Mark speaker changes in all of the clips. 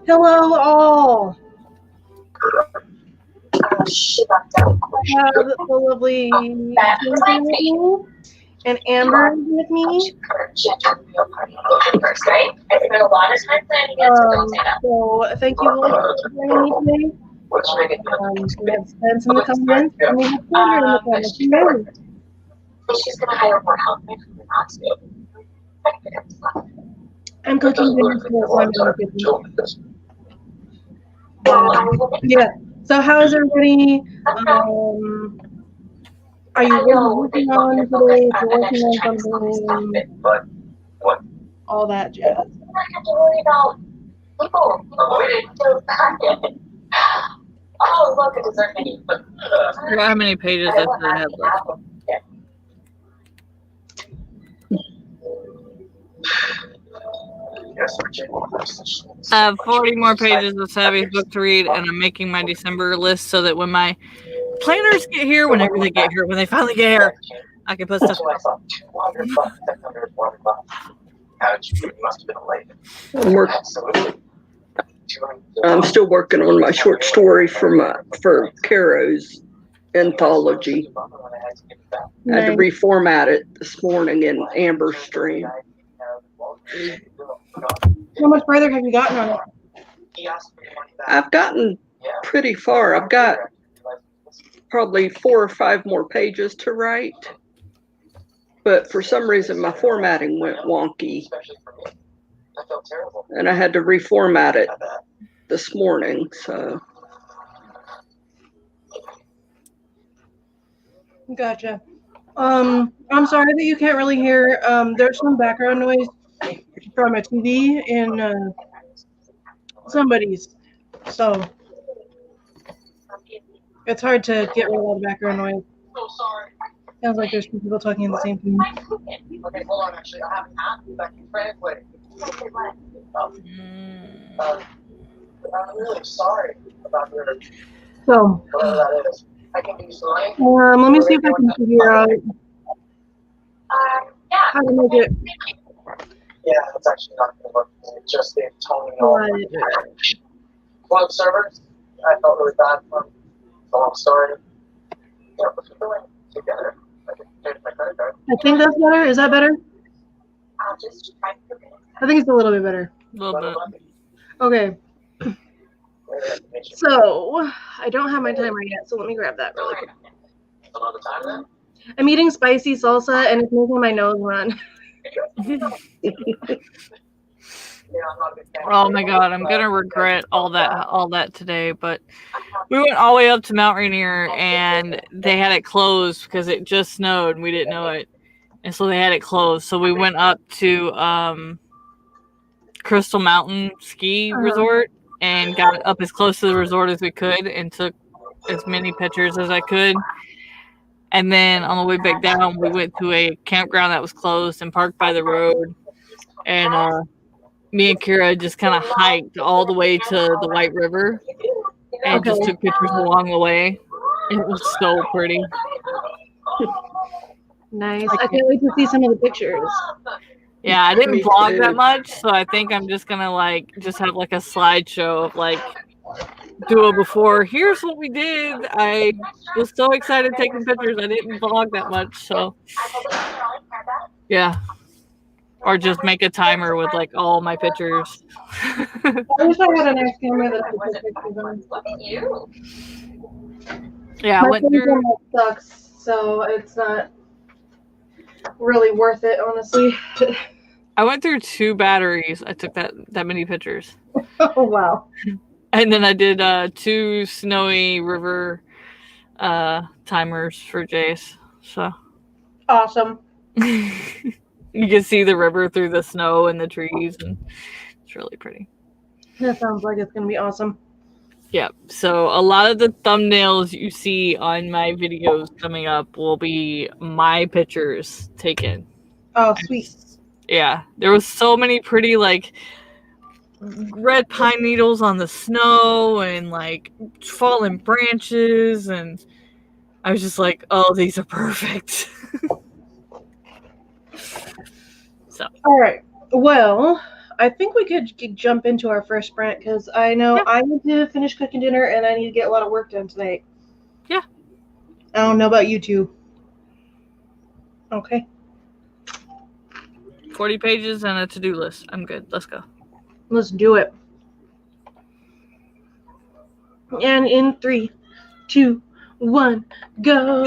Speaker 1: Hello, all. Have the lovely Jennifer with me, and Amber is with me. So thank you all for joining me today. We have Spence in the comments, and we have Taylor in the comments. No.
Speaker 2: She's going to hire more help if we're not to.
Speaker 1: I'm cooking dinner for my kitchen. Yeah. So how is everybody? Are you working on today? If you're working on something, all that jazz.
Speaker 2: I have to worry about people. Oh, look, a dessert menu.
Speaker 3: How many pages does it have left? I have 40 more pages of Savvy's book to read, and I'm making my December list so that when my planners get here, whenever they get here, when they finally get here, I can put stuff.
Speaker 4: I'm still working on my short story for Caro's anthology. I had to reformat it this morning in Amber's stream.
Speaker 1: How much further have you gotten on it?
Speaker 4: I've gotten pretty far. I've got probably 4 or 5 more pages to write, but for some reason my formatting went wonky, and I had to reformat it this morning. So
Speaker 1: gotcha. I'm sorry that you can't really hear. There's some background noise from a TV in somebody's, so it's hard to get rid of all the background noise. Sounds like there's two people talking at the same time.
Speaker 2: Okay, hold on. Actually, I haven't asked you back in translate. I'm really sorry about your.
Speaker 1: So,
Speaker 2: whatever that is. I can do slime.
Speaker 1: let me see if I can figure out how to make it.
Speaker 2: Yeah, it's actually not going to work. It's just the Tony. Closed servers. I felt really bad for him. The long story. Yeah, what we're doing together. I can change my credit card.
Speaker 1: I think that's better. Is that better?
Speaker 2: I'll just try to do it.
Speaker 1: I think it's a little bit better.
Speaker 3: A little bit.
Speaker 1: Okay. So, I don't have my timer yet, so let me grab that really quick.
Speaker 2: Another time then?
Speaker 1: I'm eating spicy salsa, and it's making my nose run.
Speaker 3: Oh my god, I'm gonna regret all that today, but we went all the way up to Mount Rainier and they had it closed because it just snowed and we didn't know it, and so they had it closed. So we went up to Crystal Mountain Ski Resort and got up as close to the resort as we could and took as many pictures as I could. And then on the way back down, we went to a campground that was closed and parked by the road. And me and Kira just kind of hiked all the way to the White River and just took pictures along the way. It was so pretty.
Speaker 1: Nice. I can't wait to see some of the pictures.
Speaker 3: Yeah, I didn't vlog that much, so I think I'm just gonna just have like a slideshow of do a before. Here's what we did. I was so excited taking pictures. I didn't vlog that much, so yeah. Or just make a timer with all my pictures.
Speaker 1: I wish I had a nice camera that I could take pictures on.
Speaker 2: Look at you.
Speaker 3: Yeah, I went through.
Speaker 1: Sucks, so it's not really worth it, honestly.
Speaker 3: I went through 2 batteries. I took that many pictures.
Speaker 1: Oh wow.
Speaker 3: And then I did 2 snowy river timers for Jace. So
Speaker 1: awesome.
Speaker 3: You can see the river through the snow and the trees, and it's really pretty.
Speaker 1: That sounds like it's gonna be awesome.
Speaker 3: Yeah. So a lot of the thumbnails you see on my videos coming up will be my pictures taken.
Speaker 1: Oh, sweet.
Speaker 3: Yeah. There was so many pretty red pine needles on the snow and fallen branches, and I was just like, oh, these are perfect. So
Speaker 1: all right, well, I think we could jump into our first sprint because I know I need to finish cooking dinner and I need to get a lot of work done tonight.
Speaker 3: Yeah.
Speaker 1: I don't know about you two. Okay.
Speaker 3: 40 pages and a to-do list. I'm good. Let's go.
Speaker 1: Let's do it. And in 3, 2, 1, go.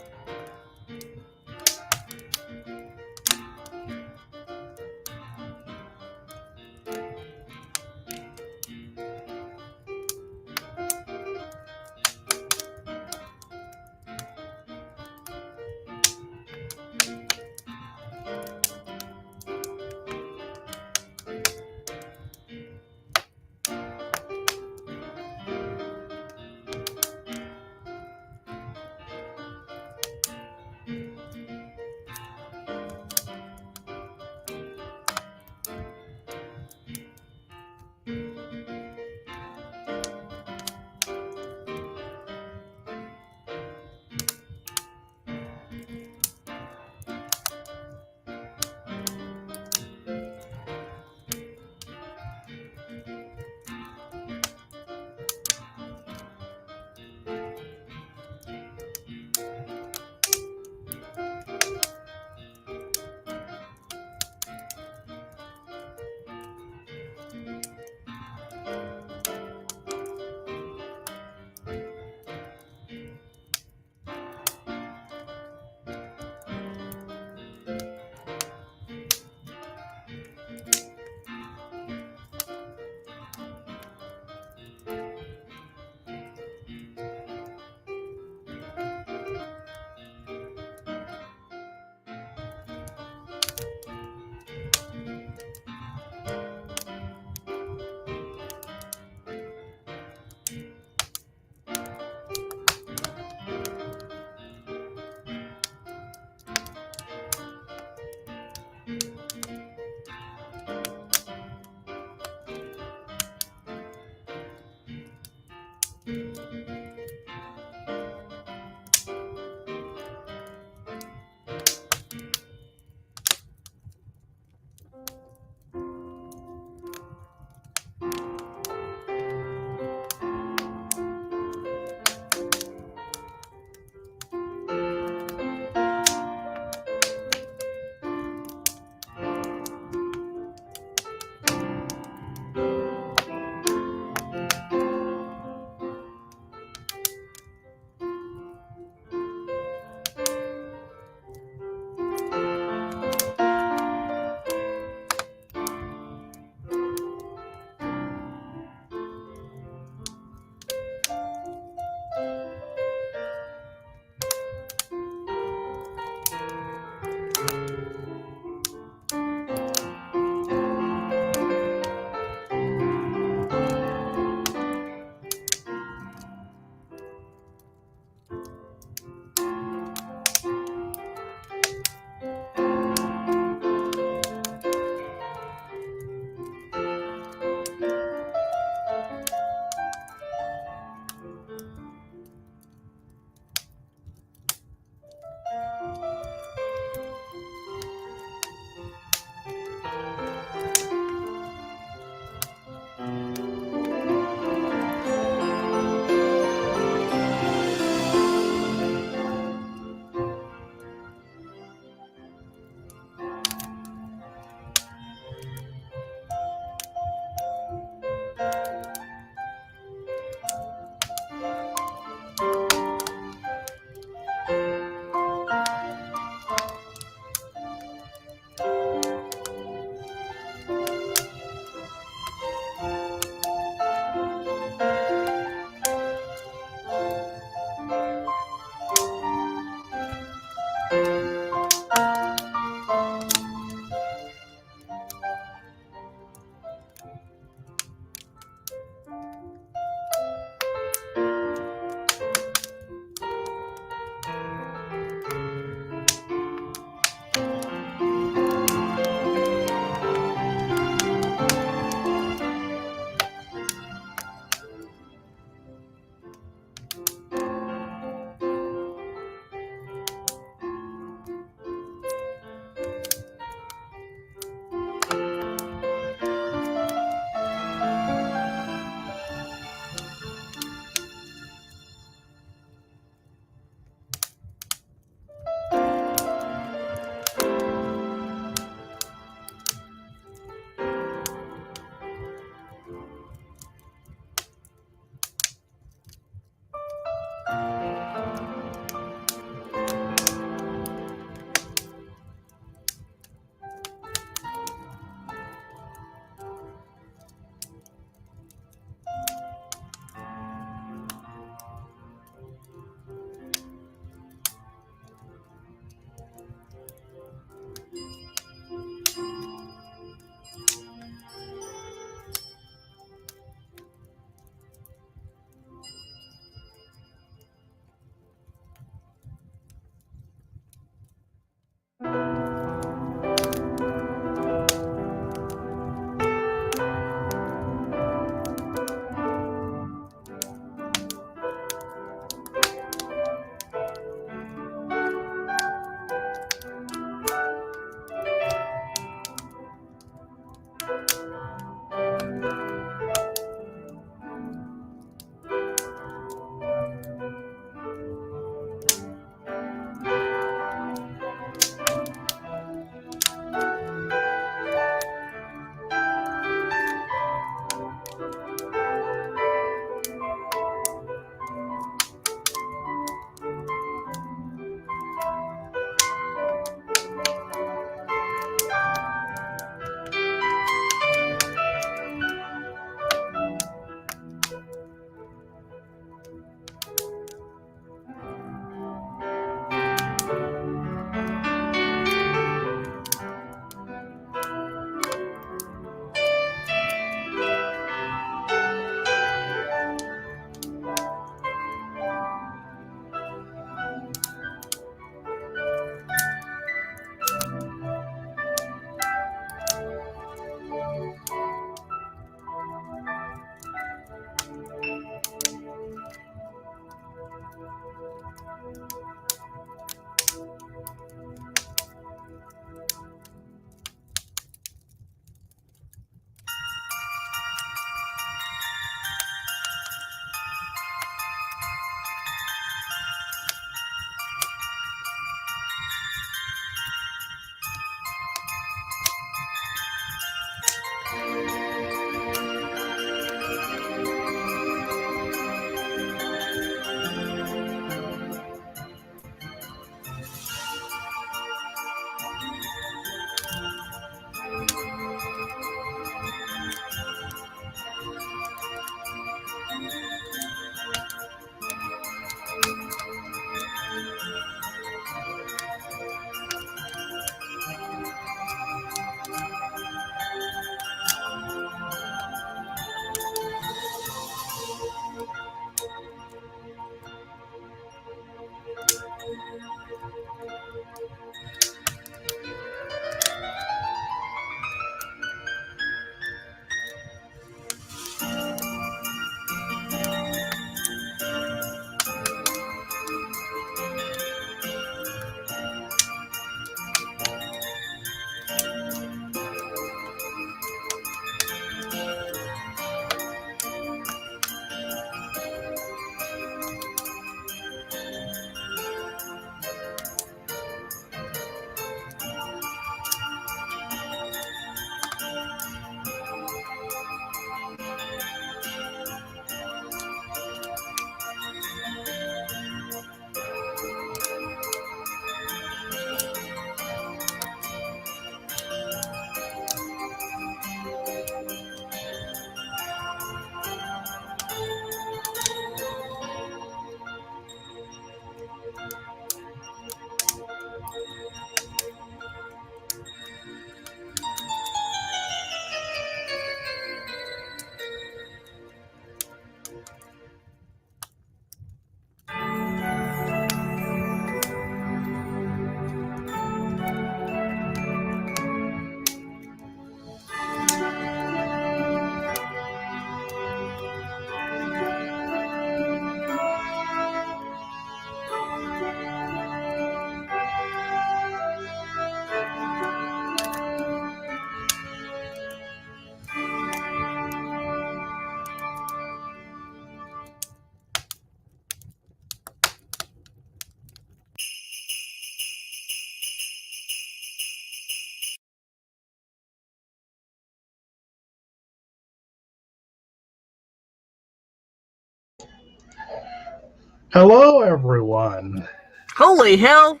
Speaker 5: Hello, everyone.
Speaker 3: Holy hell!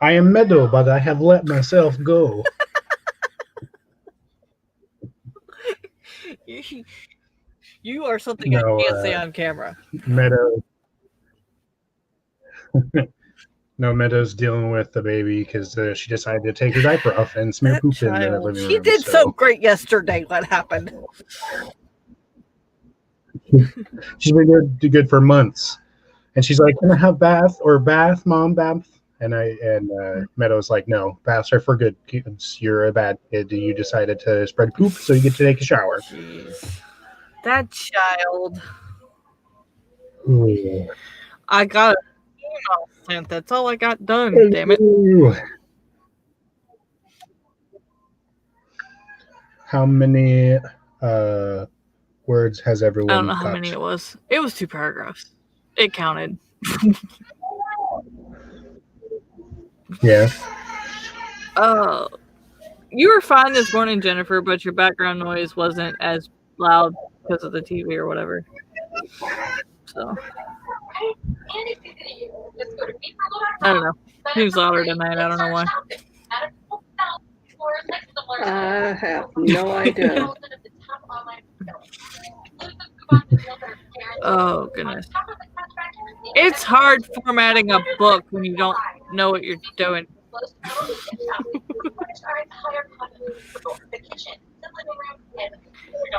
Speaker 5: I am Meadow, but I have let myself go.
Speaker 3: You are something I
Speaker 5: No,
Speaker 3: can't say on camera.
Speaker 5: Meadow. No, Meadow's dealing with the baby because she decided to take her diaper off and smear
Speaker 3: That
Speaker 5: poop in the
Speaker 3: child.
Speaker 5: living
Speaker 3: She
Speaker 5: room.
Speaker 3: did so great yesterday. What happened?
Speaker 5: She's been good for months, and she's like, "Can I have bath, mom, bath?" And Meadow's like, "No, baths are for good kids. You're a bad kid. You decided to spread poop, so you get to take a shower."
Speaker 3: Jeez. That child.
Speaker 5: Ooh.
Speaker 3: I got an email sent. That's all I got done. Damn it.
Speaker 5: Ooh. How many words has everyone
Speaker 3: I don't know how
Speaker 5: got?
Speaker 3: many it was. It was 2 paragraphs. It counted.
Speaker 5: Yeah.
Speaker 3: You were fine this morning, Jennifer, but your background noise wasn't as loud because of the TV or whatever. So I don't know. Seems louder tonight. I don't know why.
Speaker 4: I have no idea.
Speaker 3: Oh goodness. It's hard formatting a book when you don't know what you're doing.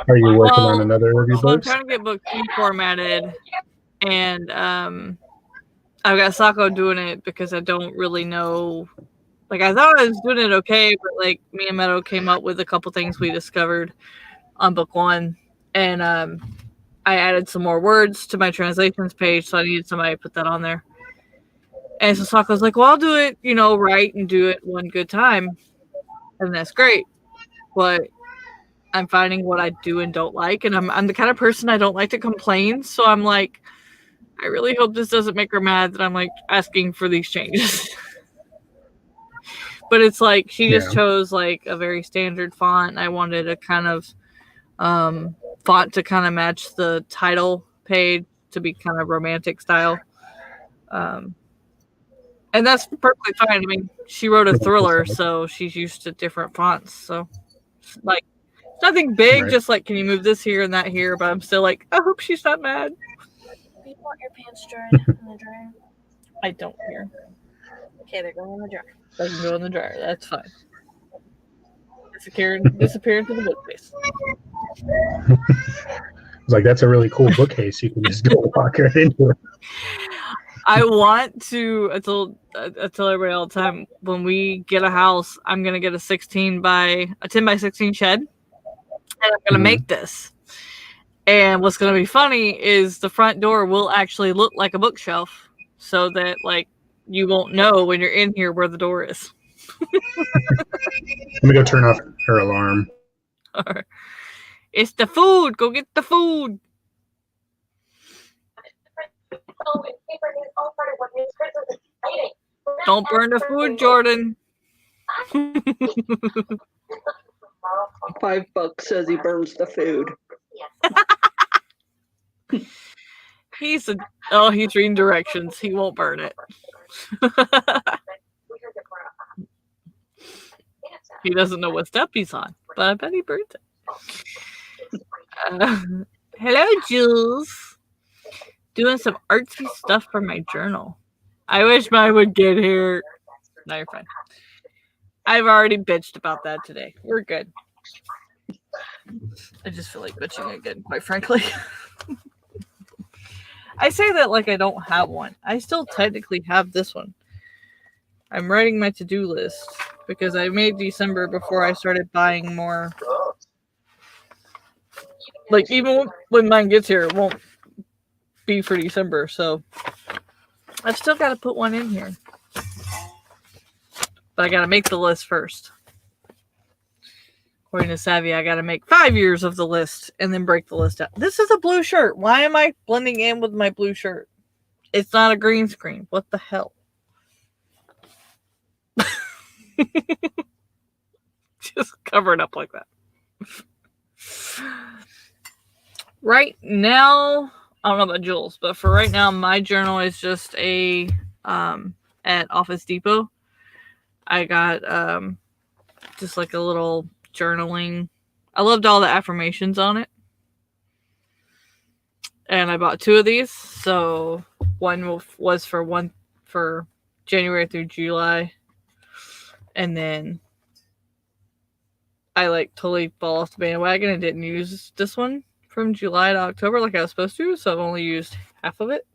Speaker 5: Are you working on another of your
Speaker 3: So I'm
Speaker 5: books?
Speaker 3: trying to get books reformatted, and I've got Sako doing it because I don't really know. Like, I thought I was doing it okay, but like me and Meadow came up with a couple things we discovered on book 1, and I added some more words to my translations page, so I needed somebody to put that on there. And so Sako's like, "Well, I'll do it, right, and do it one good time," and that's great. But I'm finding what I do and don't like, and I'm the kind of person I don't like to complain. So I'm like, I really hope this doesn't make her mad that I'm like asking for these changes. But it's like she just chose like a very standard font. I wanted a kind of font to kind of match the title page to be kind of romantic style. And that's perfectly fine. I mean, she wrote a thriller, so she's used to different fonts. So, like, nothing big,
Speaker 5: Right.
Speaker 3: just like, can you move this here and that here? But I'm still like, I hope she's not mad.
Speaker 6: Do you want your pants dried in the dryer?
Speaker 3: I don't care.
Speaker 6: Okay, they're going in the dryer.
Speaker 3: They can go in the dryer. That's fine. Disappear into the bookcase.
Speaker 5: It's like, that's a really cool bookcase. You can just go walk right into it.
Speaker 3: I want to. I tell everybody all the time, when we get a house, I'm gonna get a 10 by 16 shed, and I'm gonna make this. And what's gonna be funny is the front door will actually look like a bookshelf, so that like you won't know when you're in here where the door is.
Speaker 5: Let me go turn off her alarm.
Speaker 3: It's the food. Go get the food. Don't burn the food, Jordan.
Speaker 4: $5 says he burns the food.
Speaker 3: He's reading directions. He won't burn it. He doesn't know what step he's on, but I bet he burns it. Hello, Jules. Doing some artsy stuff for my journal. I wish mine would get here. No, you're fine. I've already bitched about that today. We're good. I just feel like bitching again, quite frankly. I say that like I don't have one. I still technically have this one. I'm writing my to-do list because I made December before I started buying more. Like, even when mine gets here, it won't be for December, so I've still got to put one in here. But I got to make the list first. According to Savvy, I got to make 5 years of the list and then break the list out. This is a blue shirt. Why am I blending in with my blue shirt? It's not a green screen. What the hell? Just cover it up like that. Right now, I don't know about Jules, but for right now, my journal is just a at Office Depot. I got just like a little journaling. I loved all the affirmations on it. And I bought 2 of these. So one was for January through July. And then I like totally fall off the bandwagon and didn't use this one from July to October like I was supposed to. So I've only used half of it.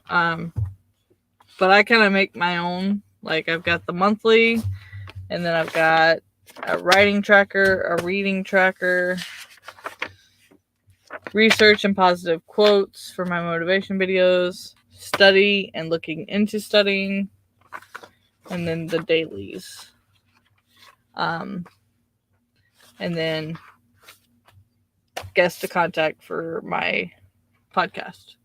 Speaker 3: But I kind of make my own. Like I've got the monthly, and then I've got a writing tracker, a reading tracker, research and positive quotes for my motivation videos, study and looking into studying, and then the dailies. And then guests to contact for my podcast.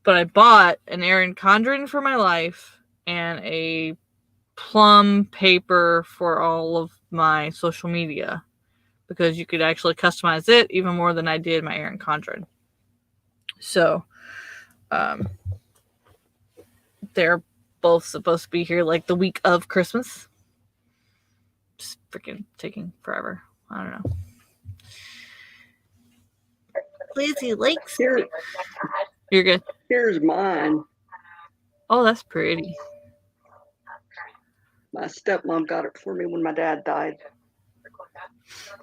Speaker 3: But I bought an Erin Condren for my life and a plum paper for all of my social media because you could actually customize it even more than I did my Erin Condren. So, they're both supposed to be here like the week of Christmas. Just freaking taking forever. I don't know. Lizzie likes
Speaker 4: Here,
Speaker 3: You're good.
Speaker 4: here's mine.
Speaker 3: Oh, that's pretty.
Speaker 4: My stepmom got it for me when my dad died.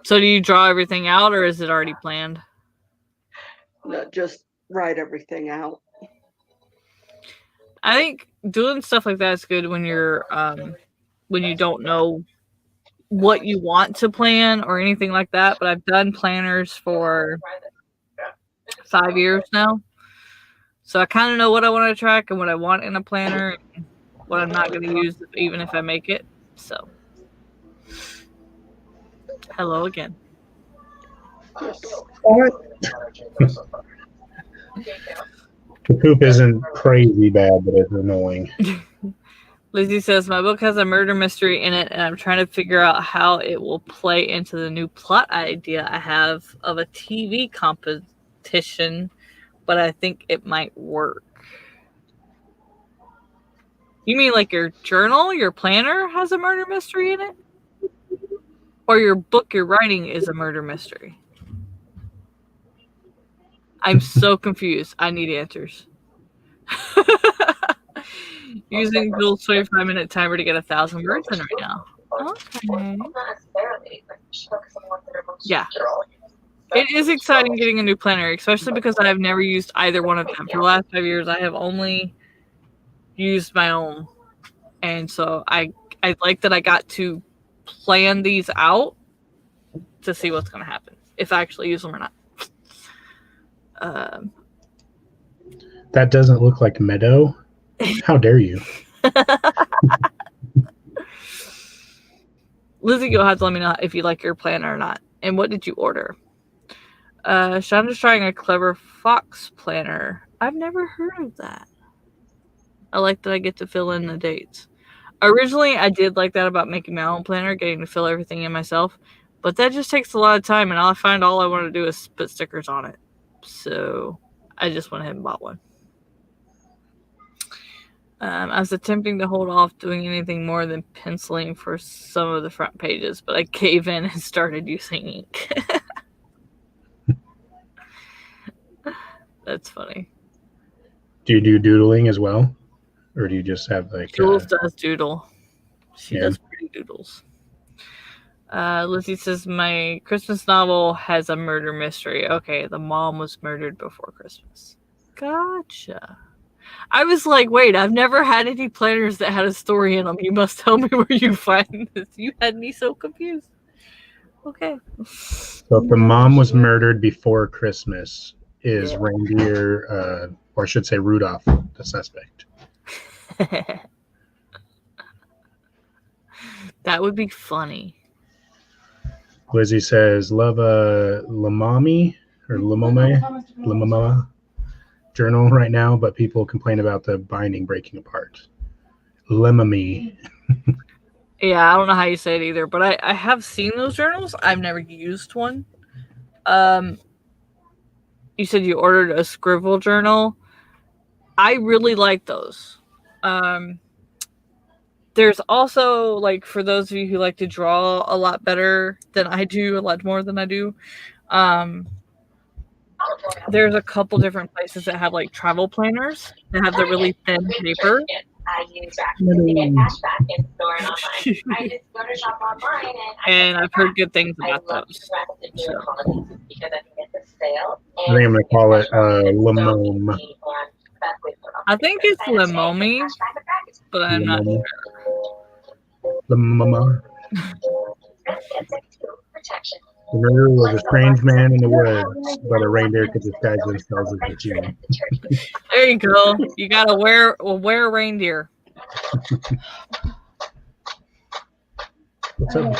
Speaker 3: So do you draw everything out or is it already planned?
Speaker 4: Just write everything out.
Speaker 3: I think doing stuff like that is good when you're when you don't know what you want to plan or anything like that. But I've done planners for 5 years now. So I kind of know what I want to track and what I want in a planner and what I'm not going to use even if I make it. So hello again.
Speaker 5: The poop isn't crazy bad, but it's annoying.
Speaker 3: Lizzie says, my book has a murder mystery in it, and I'm trying to figure out how it will play into the new plot idea I have of a TV competition, but I think it might work. You mean like your journal, your planner has a murder mystery in it? Or your book you're writing is a murder mystery? I'm so confused. I need answers. Using Jules' 25-minute timer to get 1,000 words in right now. Okay. Yeah. It is exciting getting a new planner, especially because I have never used either one of them. For the last 5 years, I have only used my own. And so I like that I got to plan these out to see what's going to happen, if I actually use them or not.
Speaker 5: That doesn't look like Meadow. How dare you?
Speaker 3: Lizzie, you'll have to let me know if you like your planner or not. And what did you order? Shonda's trying a Clever Fox planner. I've never heard of that. I like that I get to fill in the dates. Originally, I did like that about making my own planner, getting to fill everything in myself. But that just takes a lot of time, and I find all I want to do is put stickers on it. So I just went ahead and bought one. I was attempting to hold off doing anything more than penciling for some of the front pages, but I gave in and started using ink. That's funny.
Speaker 5: Do you do doodling as well? Or do you just have like...
Speaker 3: Jules does doodle. She does pretty doodles. Lizzie says, my Christmas novel has a murder mystery. Okay, the mom was murdered before Christmas. Gotcha. I was like, wait, I've never had any planners that had a story in them. You must tell me where you find this. You had me so confused. Okay.
Speaker 5: So if the mom was murdered before Christmas, is Reindeer, or I should say Rudolph, the suspect?
Speaker 3: That would be funny.
Speaker 5: Lizzie says, love a Lamami or Lamama journal right now, but people complain about the binding breaking apart. Lemami.
Speaker 3: Yeah, I don't know how you say it either, but I have seen those journals. I've never used one. You said you ordered a scribble journal. I really like those. There's also, like, for those of you who like to draw a lot better than I do, a lot more than I do, there's a couple different places that have like travel planners that have the really thin paper. And I've heard good things about those. So.
Speaker 5: I think I'm gonna call it Limome.
Speaker 3: I think it's Limome, but I'm not sure.
Speaker 5: Limome. The murderer was a strange man in the woods, but a reindeer could disguise themselves as a human.
Speaker 3: There you go. You gotta wear a reindeer.
Speaker 5: What's up?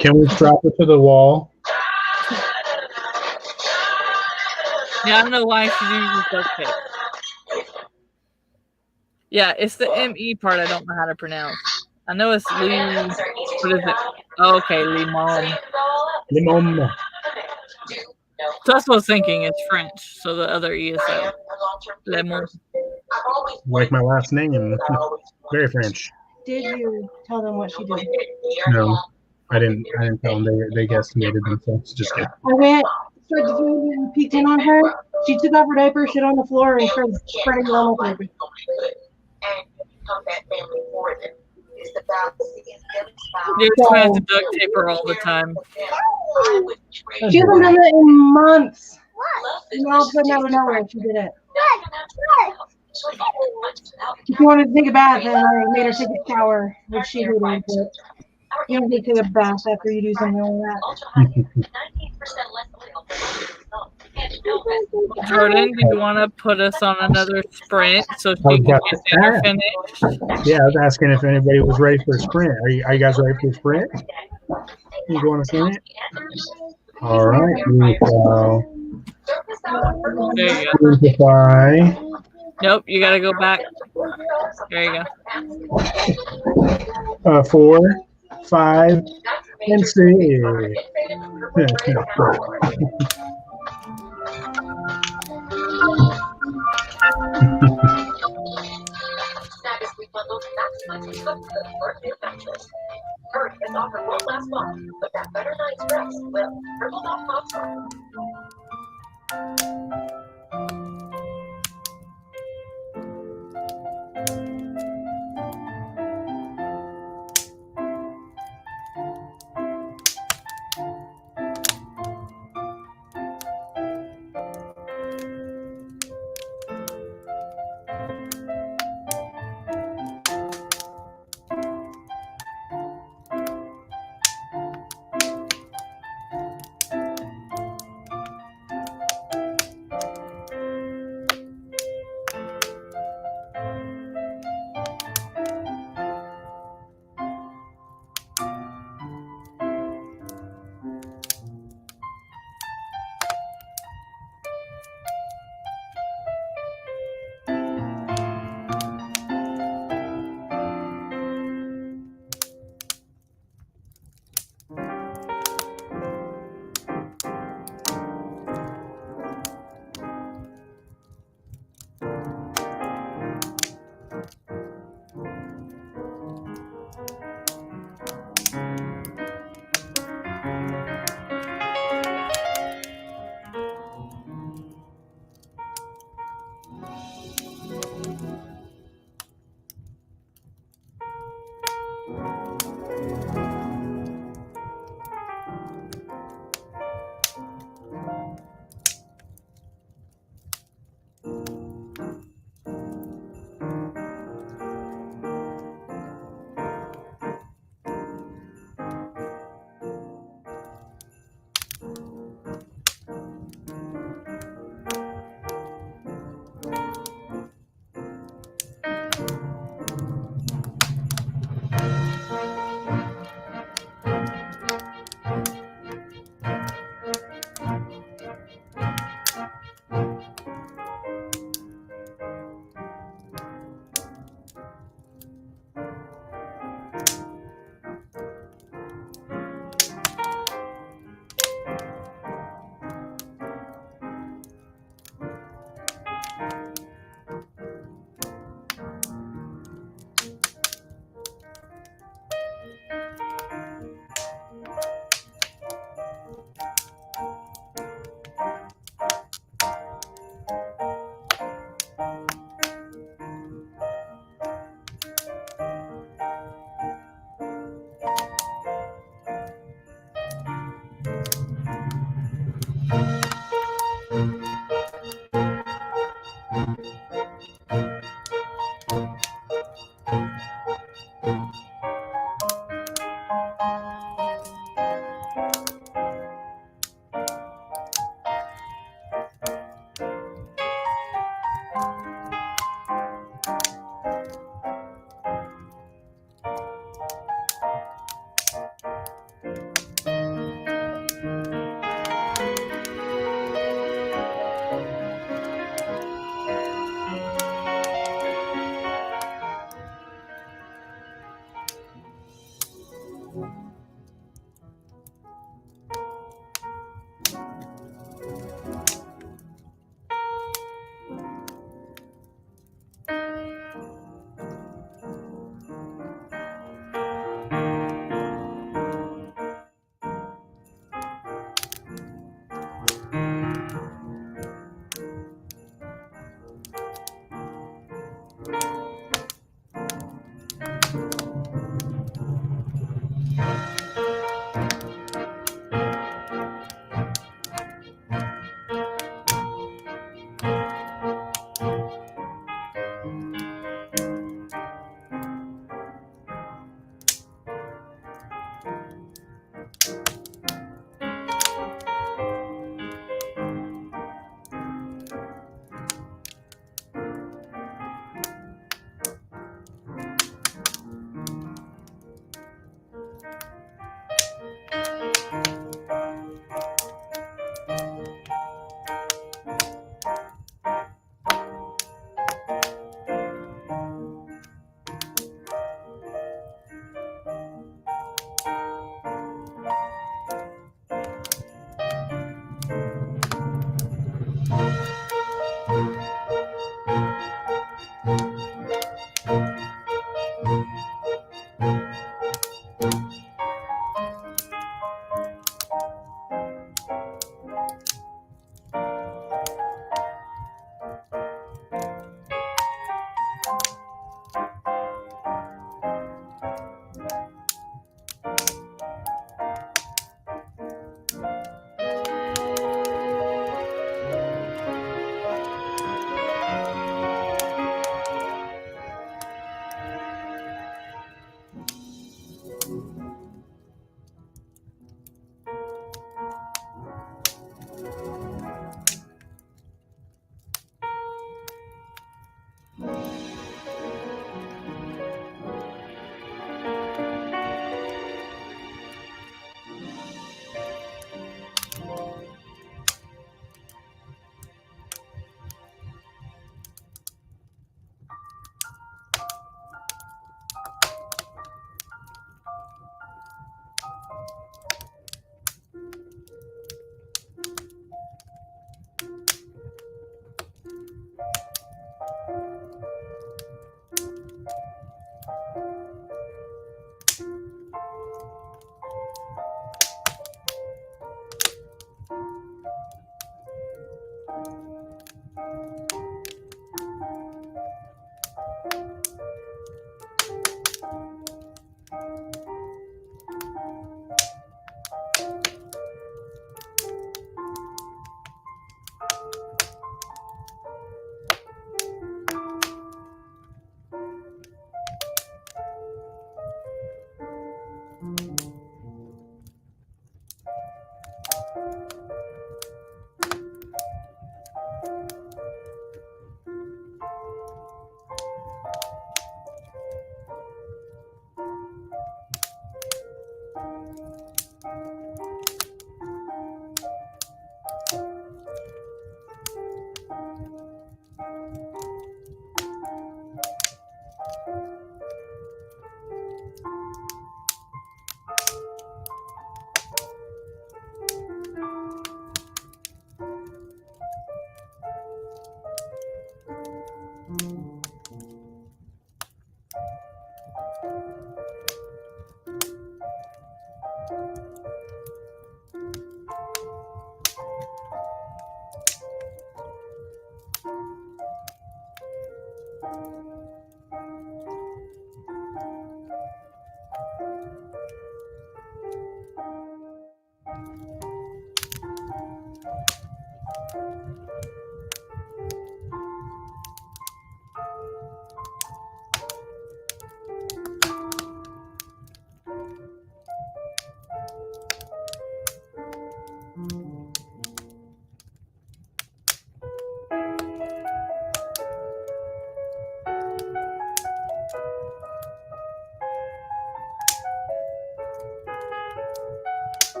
Speaker 5: Can we strap it to the wall?
Speaker 3: Yeah, I don't know why she uses duct tape. Yeah, it's the M-E part I don't know how to pronounce. I know it's Lee. What is it? Oh, okay, Limon.
Speaker 5: Limome.
Speaker 3: So that's what I was thinking. It's French, so the other E is Lemon.
Speaker 5: Like my last name. Very French.
Speaker 1: Did you tell them what she did?
Speaker 5: No, I didn't tell them. They guesstimated themselves. Just kidding.
Speaker 1: I went, started to do it and peeked in on her. She took off her diaper, shit on the floor, and started spreading it all over me.
Speaker 3: You're trying to duct tape her all the time.
Speaker 1: She hasn't done that in months. And all of a sudden, out of nowhere, she did it. If you wanted to take a bath, then I made her take a shower, which she hated. But you don't need to take a bath after you do something like that.
Speaker 3: Jordan, do you want to put us on another sprint so she can get dinner finished?
Speaker 5: Yeah, I was asking if anybody was ready for a sprint. Are you guys ready for a sprint? You going to sprint? All right, we shall
Speaker 3: There you go.
Speaker 5: identify.
Speaker 3: Nope, you gotta go back. There you go.
Speaker 5: 4, 5, and 6.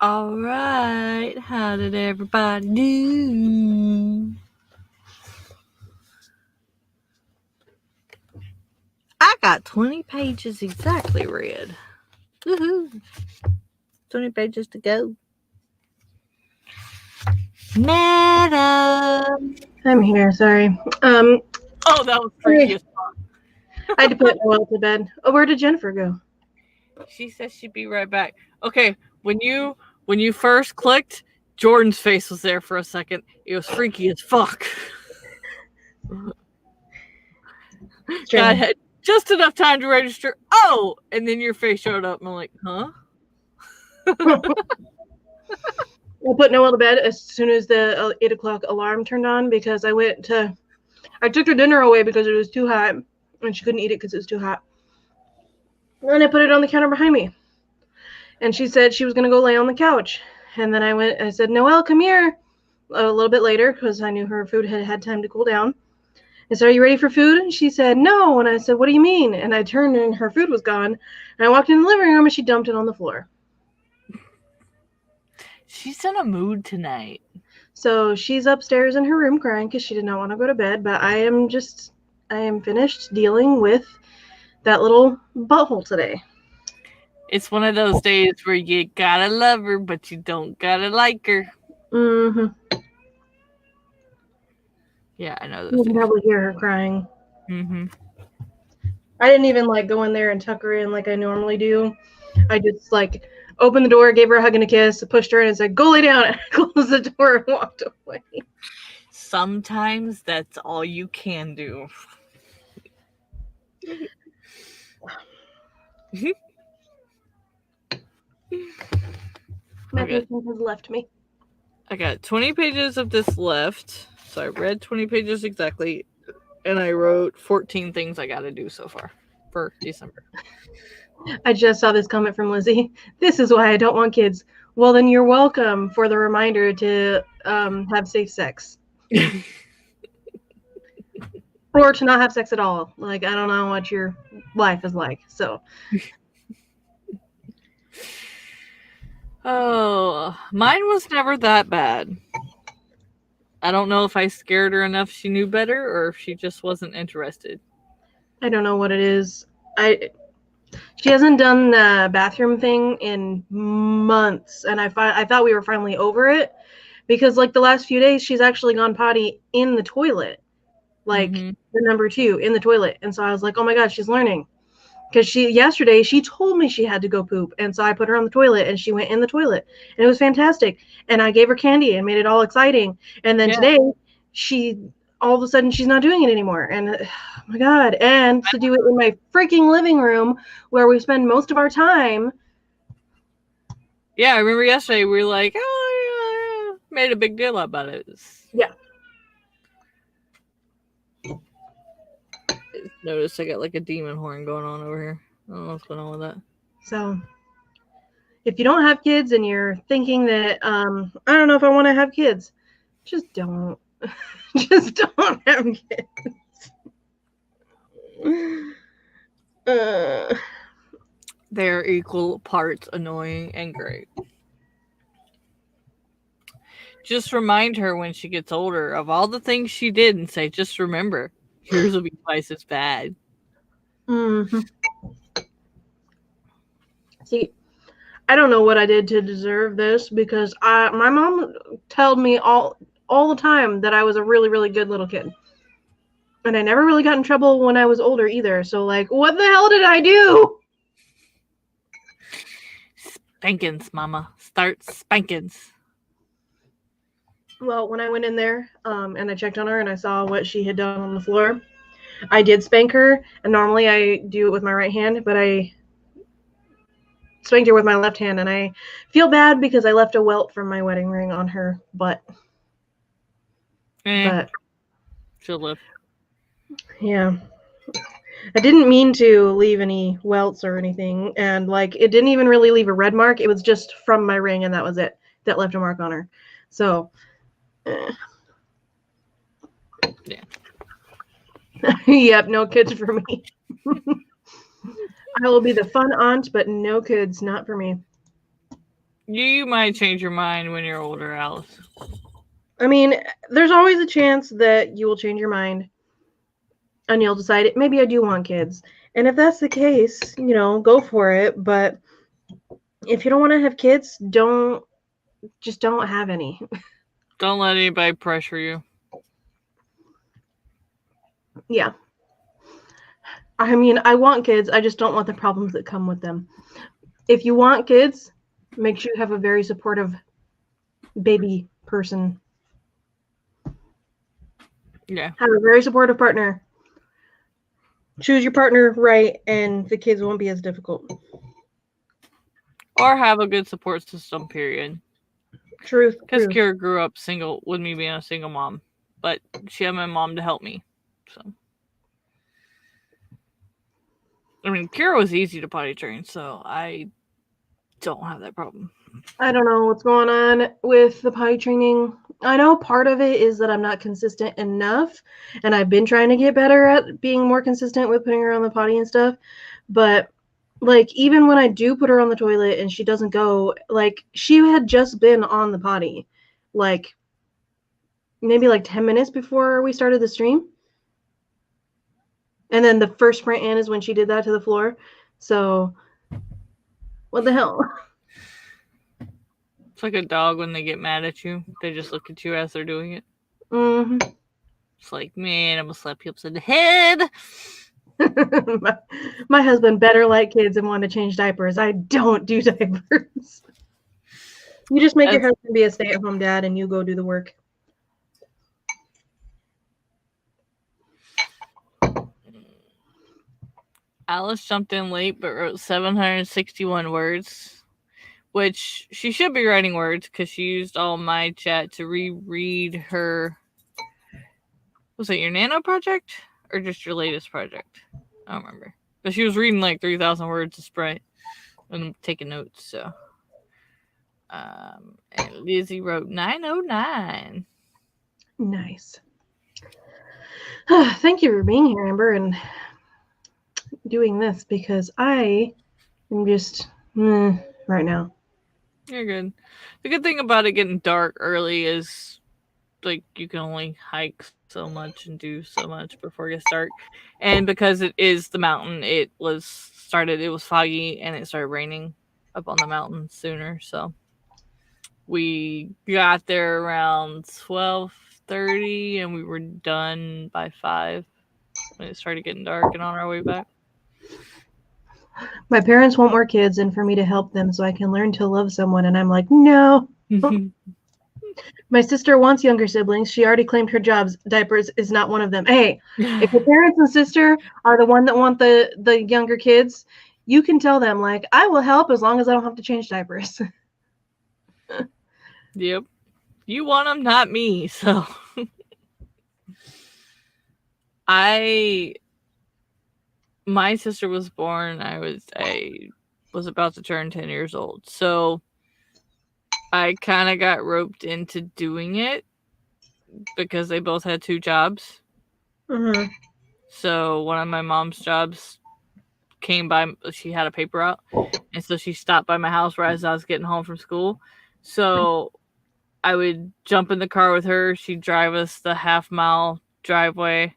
Speaker 3: All right. How did everybody do? I got 20 pages exactly read. Woohoo. 20 pages to go. Meadow.
Speaker 1: I'm here. Sorry.
Speaker 3: Oh, that was freaky as fuck.
Speaker 1: I had to put Noelle to bed. Oh, where did Jennifer go?
Speaker 3: She says she'd be right back. Okay, when you first clicked, Jordan's face was there for a second. It was freaky as fuck. I had just enough time to register. Oh, and then your face showed up, and I'm like, huh?
Speaker 1: I put Noelle to bed as soon as the 8 o'clock alarm turned on because I took her dinner away because it was too hot and she couldn't eat it because it was too hot. And then I put it on the counter behind me. And she said she was going to go lay on the couch. And then I said, Noelle, come here. A little bit later because I knew her food had had time to cool down. I said, are you ready for food? And she said, no. And I said, what do you mean? And I turned and her food was gone. And I walked in the living room and she dumped it on the floor.
Speaker 3: She's in a mood tonight.
Speaker 1: So she's upstairs in her room crying because she did not want to go to bed. But I am finished dealing with that little butthole today.
Speaker 3: It's one of those days where you gotta love her, but you don't gotta like her.
Speaker 1: Mm-hmm.
Speaker 3: Yeah, I know.
Speaker 1: You can probably hear her crying.
Speaker 3: Mm-hmm.
Speaker 1: I didn't even go in there and tuck her in like I normally do. I just opened the door, gave her a hug and a kiss, pushed her in and said, go lay down, and closed the door and walked away.
Speaker 3: Sometimes that's all you can do.
Speaker 1: My patient has left me.
Speaker 3: I got 20 pages of this left. So I read 20 pages exactly. And I wrote 14 things I got to do so far for December.
Speaker 1: I just saw this comment from Lizzie. This is why I don't want kids. Well, then you're welcome for the reminder to have safe sex. Or to not have sex at all. Like, I don't know what your life is like. So.
Speaker 3: Oh, mine was never that bad. I don't know if I scared her enough she knew better or if she just wasn't interested.
Speaker 1: I don't know what it is. She hasn't done the bathroom thing in months, and I thought we were finally over it because like the last few days she's actually gone potty in the toilet, like the number 2 in the toilet, and so I was like, oh my god, she's learning. Because yesterday she told me she had to go poop, and so I put her on the toilet and she went in the toilet, and it was fantastic. And I gave her candy and made it all exciting. And then today all of a sudden she's not doing it anymore. And oh my god! And to do it in my freaking living room where we spend most of our time.
Speaker 3: Yeah, I remember yesterday we were like, oh, yeah, made a big deal about it.
Speaker 1: Yeah.
Speaker 3: Notice I got like a demon horn going on over here. I don't know what's going on with that.
Speaker 1: So, if you don't have kids and you're thinking that, I don't know if I want to have kids, just don't. Just don't have kids.
Speaker 3: They're equal parts annoying and great. Just remind her when she gets older of all the things she did and say, just remember, yours will be twice as bad.
Speaker 1: Mm-hmm. See, I don't know what I did to deserve this because my mom told me all the time that I was a really, really good little kid. And I never really got in trouble when I was older either. So, like, what the hell did I do?
Speaker 3: Spankings, mama. Start spankings.
Speaker 1: Well, when I went in there and I checked on her and I saw what she had done on the floor, I did spank her. And normally I do it with my right hand, but I spanked her with my left hand. And I feel bad because I left a welt from my wedding ring on her butt. But
Speaker 3: she'll live.
Speaker 1: Yeah. I didn't mean to leave any welts or anything. And, like, it didn't even really leave a red mark. It was just from my ring, and that was it. That left a mark on her. So,
Speaker 3: yeah.
Speaker 1: Yep, no kids for me. I will be the fun aunt, but no kids, not for me.
Speaker 3: You might change your mind when you're older, Alice.
Speaker 1: I mean, there's always a chance that you will change your mind and you'll decide, maybe I do want kids. And if that's the case, go for it. But if you don't want to have kids, don't have any.
Speaker 3: Don't let anybody pressure you.
Speaker 1: Yeah. I mean, I want kids. I just don't want the problems that come with them. If you want kids, make sure you have a very supportive baby person.
Speaker 3: Yeah.
Speaker 1: Have a very supportive partner. Choose your partner right, and the kids won't be as difficult.
Speaker 3: Or have a good support system, period.
Speaker 1: Truth.
Speaker 3: Because Kira grew up single with me being a single mom. But she had my mom to help me. So, I mean, Kira was easy to potty train, so I don't have that problem.
Speaker 1: I don't know what's going on with the potty training. I know part of it is that I'm not consistent enough, and I've been trying to get better at being more consistent with putting her on the potty and stuff. But, like, even when I do put her on the toilet and she doesn't go, like, she had just been on the potty, like, maybe like 10 minutes before we started the stream. And then the first sprint in is when she did that to the floor. So, what the hell?
Speaker 3: It's like a dog when they get mad at you. They just look at you as they're doing it.
Speaker 1: Mm-hmm.
Speaker 3: It's like, man, I'm going to slap you upside the head.
Speaker 1: My husband better like kids and want to change diapers. I don't do diapers. You just make your husband be a stay-at-home dad and you go do the work.
Speaker 3: Alice jumped in late but wrote 761 words. which she should be writing words because she used all my chat to reread her. Was it your nano project or just your latest project? I don't remember. But she was reading like 3,000 words of Sprite and taking notes. So, and Lizzie wrote 909.
Speaker 1: Nice. Thank you for being here, Amber, and doing this because I am just right now.
Speaker 3: You're good. The good thing about it getting dark early is like you can only hike so much and do so much before it gets dark. And because it is the mountain, it was foggy and it started raining up on the mountain sooner. So we got there around 12:30 and we were done by 5 when it started getting dark and on our way back.
Speaker 1: My parents want more kids and for me to help them so I can learn to love someone, and I'm like, no. My sister wants younger siblings. She already claimed her jobs. Diapers is not one of them. Hey, if your parents and sister are the one that want the younger kids, you can tell them, like, I will help as long as I don't have to change diapers.
Speaker 3: Yep. You want them, not me. So my sister was born. I was about to turn 10 years old. So I kind of got roped into doing it because they both had 2 jobs.
Speaker 1: Mm-hmm.
Speaker 3: So one of my mom's jobs came by. She had a paper out. And so she stopped by my house as I was getting home from school. So I would jump in the car with her. She'd drive us the half-mile driveway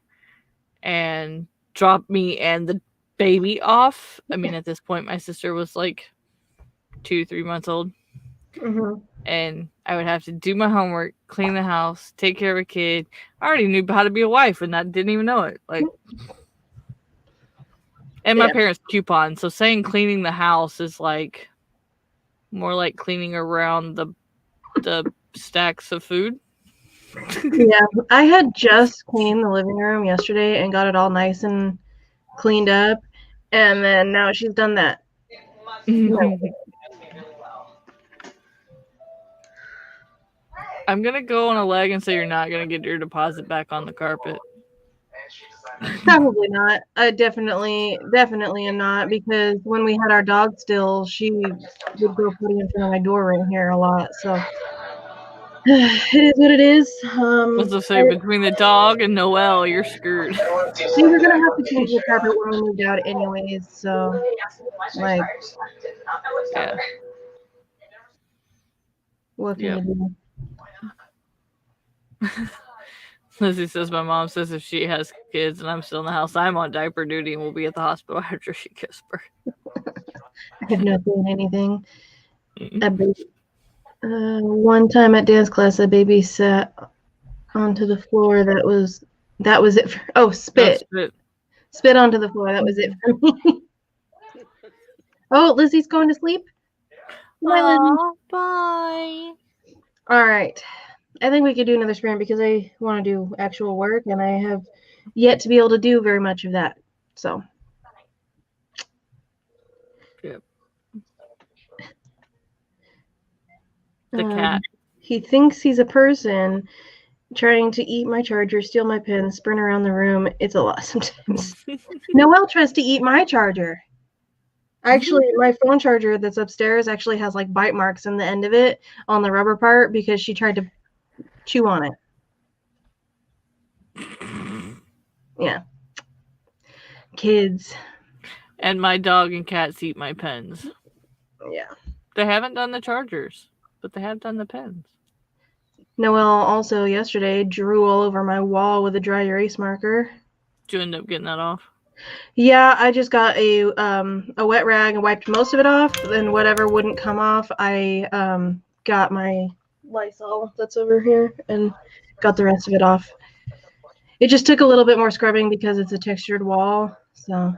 Speaker 3: and drop me and the baby off. I mean, at this point, my sister was like 2-3 months old.
Speaker 1: Mm-hmm.
Speaker 3: And I would have to do my homework, clean the house, take care of a kid. I already knew how to be a wife and I didn't even know it. Like, and my parents coupon. So saying cleaning the house is like more like cleaning around the stacks of food.
Speaker 1: Yeah, I had just cleaned the living room yesterday and got it all nice and cleaned up, and then now she's done that.
Speaker 3: I'm gonna go on a leg and say you're not gonna get your deposit back on the carpet.
Speaker 1: Probably not. I definitely am not, because when we had our dog still, she would go putting in front of my door right here a lot. So it is what it is.
Speaker 3: What's to say, between the dog and Noelle, you're screwed.
Speaker 1: We were gonna have to change the carpet when we moved out, anyways. So, like,
Speaker 3: yeah.
Speaker 1: What can you do?
Speaker 3: Lizzie says my mom says if she has kids and I'm still in the house, I'm on diaper duty and we'll be at the hospital after she gives birth.
Speaker 1: I have not seen anything. One time at dance class, a baby sat onto the floor. That was it. Spit onto the floor. That was it for me. Oh, Lizzie's going to sleep.
Speaker 3: Aww, bye.
Speaker 1: All right. I think we could do another sprint because I want to do actual work and I have yet to be able to do very much of that. So.
Speaker 3: Yep. The cat.
Speaker 1: He thinks he's a person trying to eat my charger, steal my pen, sprint around the room. It's a lot sometimes. Noelle tries to eat my charger. Actually, my phone charger that's upstairs actually has like bite marks on the end of it on the rubber part because she tried to chew on it. Yeah. Kids.
Speaker 3: And my dog and cats eat my pens.
Speaker 1: Yeah.
Speaker 3: They haven't done the chargers, but they have done the pens.
Speaker 1: Noelle also yesterday drew all over my wall with a dry erase marker.
Speaker 3: Did you end up getting that off?
Speaker 1: Yeah, I just got a wet rag and wiped most of it off. Then whatever wouldn't come off, I got my Lysol that's over here and got the rest of it off. It just took a little bit more scrubbing because it's a textured wall. So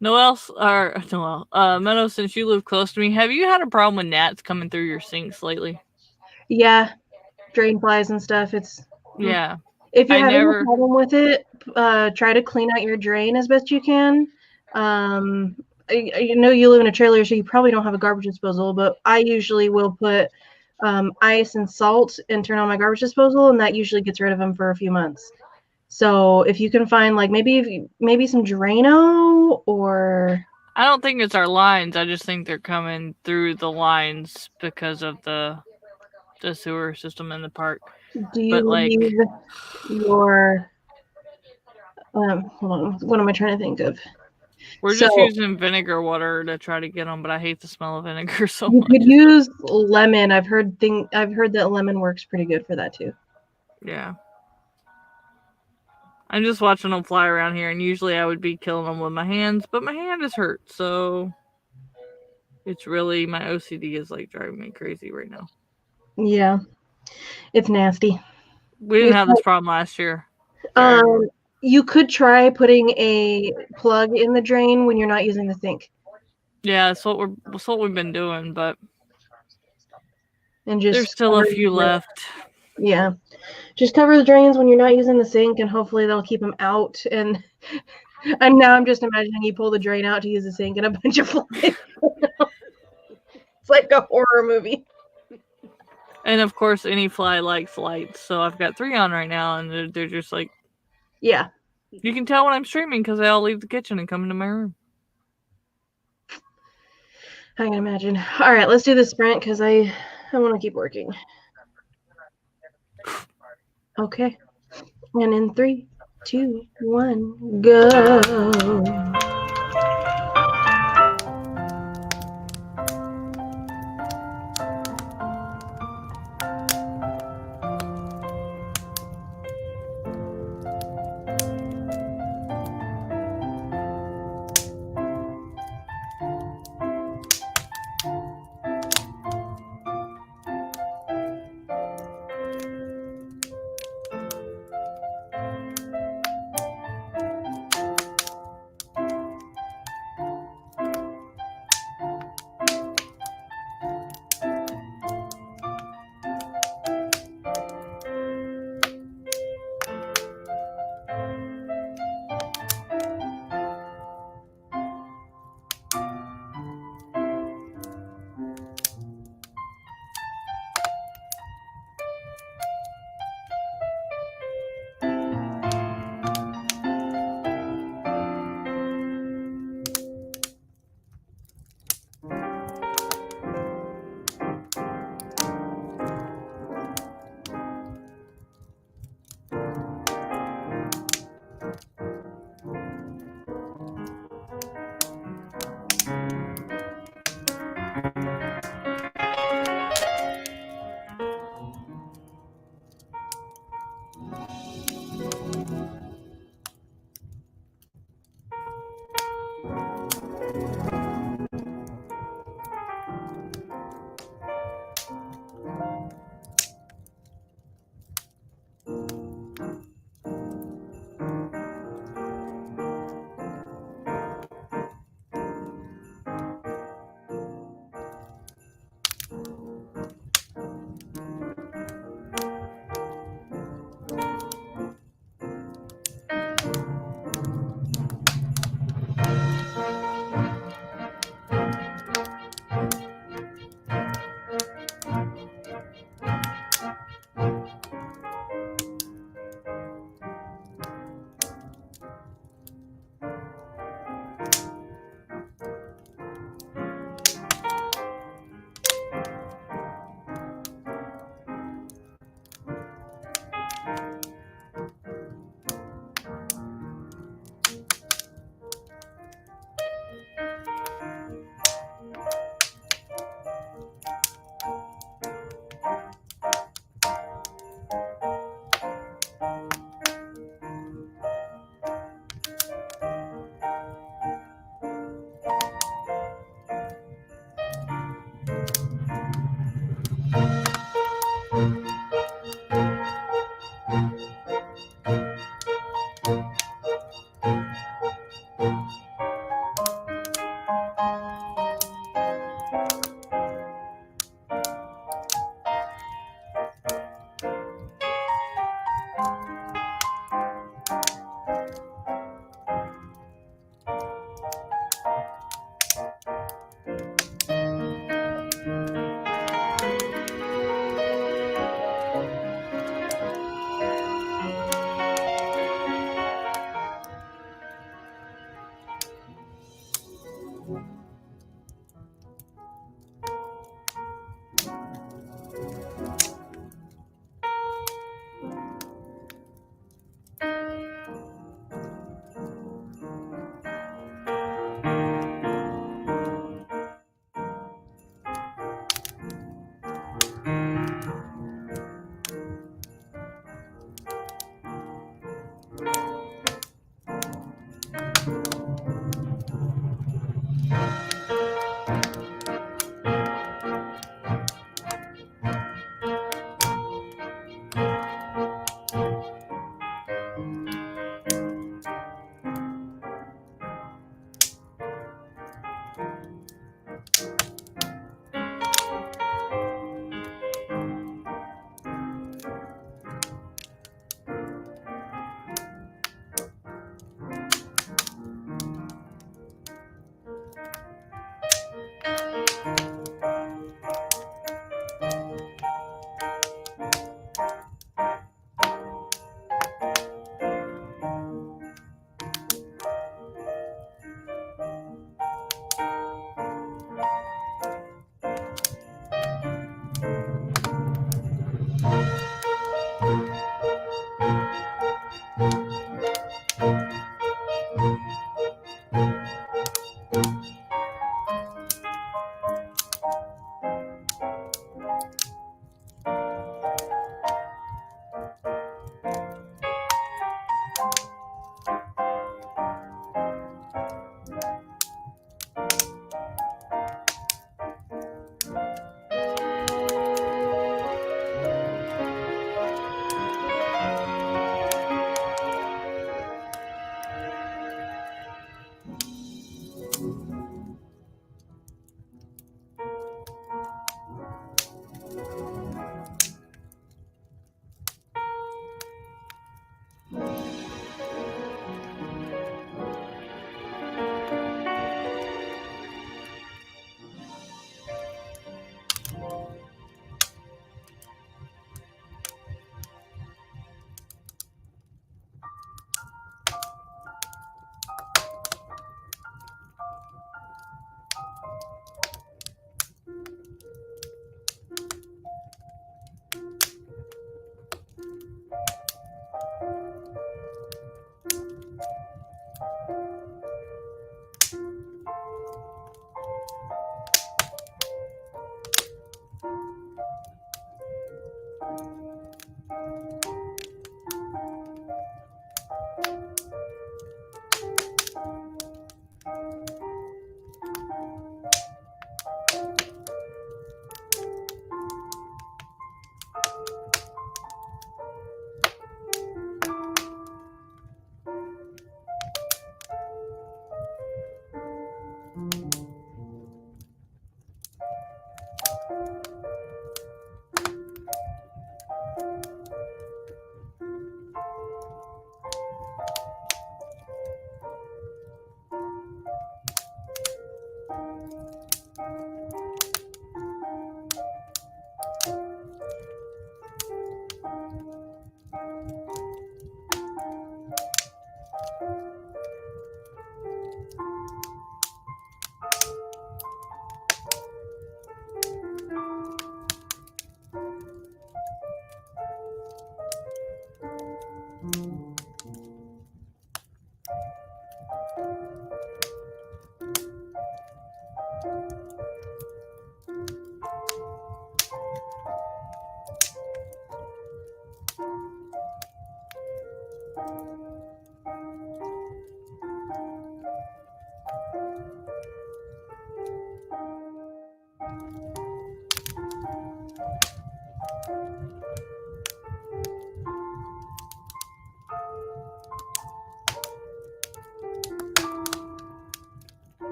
Speaker 3: Meadow, since you live close to me, have you had a problem with gnats coming through your sinks lately?
Speaker 1: Yeah, drain flies and stuff.
Speaker 3: Yeah.
Speaker 1: If you're having a problem with it, try to clean out your drain as best you can. I know you live in a trailer, so you probably don't have a garbage disposal, but I usually will put ice and salt and turn on my garbage disposal, and that usually gets rid of them for a few months. So if you can find like maybe some Drano or
Speaker 3: I don't think it's our lines. I just think they're coming through the lines because of the sewer system in the park.
Speaker 1: do you
Speaker 3: But like
Speaker 1: leave your hold on, what am I trying to think of?
Speaker 3: we're
Speaker 1: So
Speaker 3: just using vinegar water to try to get them, but I hate the smell of vinegar so
Speaker 1: you
Speaker 3: much.
Speaker 1: could use lemon. I've heard that lemon works pretty good for that too.
Speaker 3: Yeah. I'm just watching them fly around here, and usually I would be killing them with my hands, but my hand is hurt, so it's really my OCD is like driving me crazy right now.
Speaker 1: Yeah, it's nasty.
Speaker 3: We didn't have this problem last year.
Speaker 1: You could try putting a plug in the drain when you're not using the sink.
Speaker 3: Yeah, that's what we've been doing, but
Speaker 1: And just
Speaker 3: there's still a few left.
Speaker 1: Yeah, just cover the drains when you're not using the sink, and hopefully they'll keep them out. And now I'm just imagining you pull the drain out to use the sink, and a bunch of flies. It's like a horror movie.
Speaker 3: And of course, any fly likes lights, so I've got 3 on right now, and they're just like,
Speaker 1: yeah.
Speaker 3: You can tell when I'm streaming because they all leave the kitchen and come into my room.
Speaker 1: I can imagine. All right, let's do the sprint because I want to keep working. Okay. And in 3, 2, 1, go.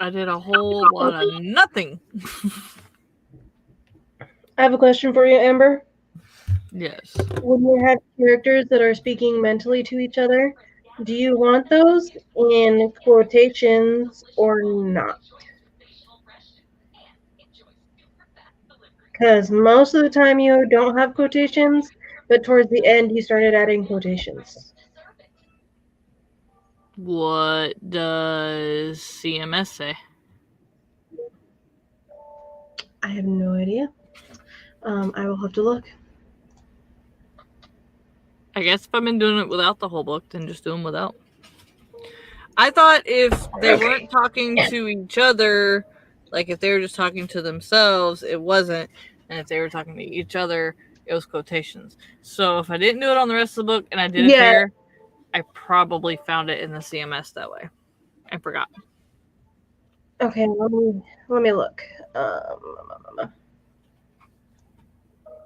Speaker 3: I did a whole lot of nothing.
Speaker 1: I have a question for you, Amber.
Speaker 3: Yes.
Speaker 1: When you have characters that are speaking mentally to each other, do you want those in quotations or not? Because most of the time you don't have quotations, but towards the end you started adding quotations.
Speaker 3: What does CMS say?
Speaker 1: I have no idea. I will have to look.
Speaker 3: I guess if I've been doing it without the whole book, then just do them without. I thought if they weren't talking to each other, like if they were just talking to themselves, it wasn't. And if they were talking to each other, it was quotations. So if I didn't do it on the rest of the book and I did it here, I probably found it in the CMS that way. I forgot.
Speaker 1: Okay, let me look.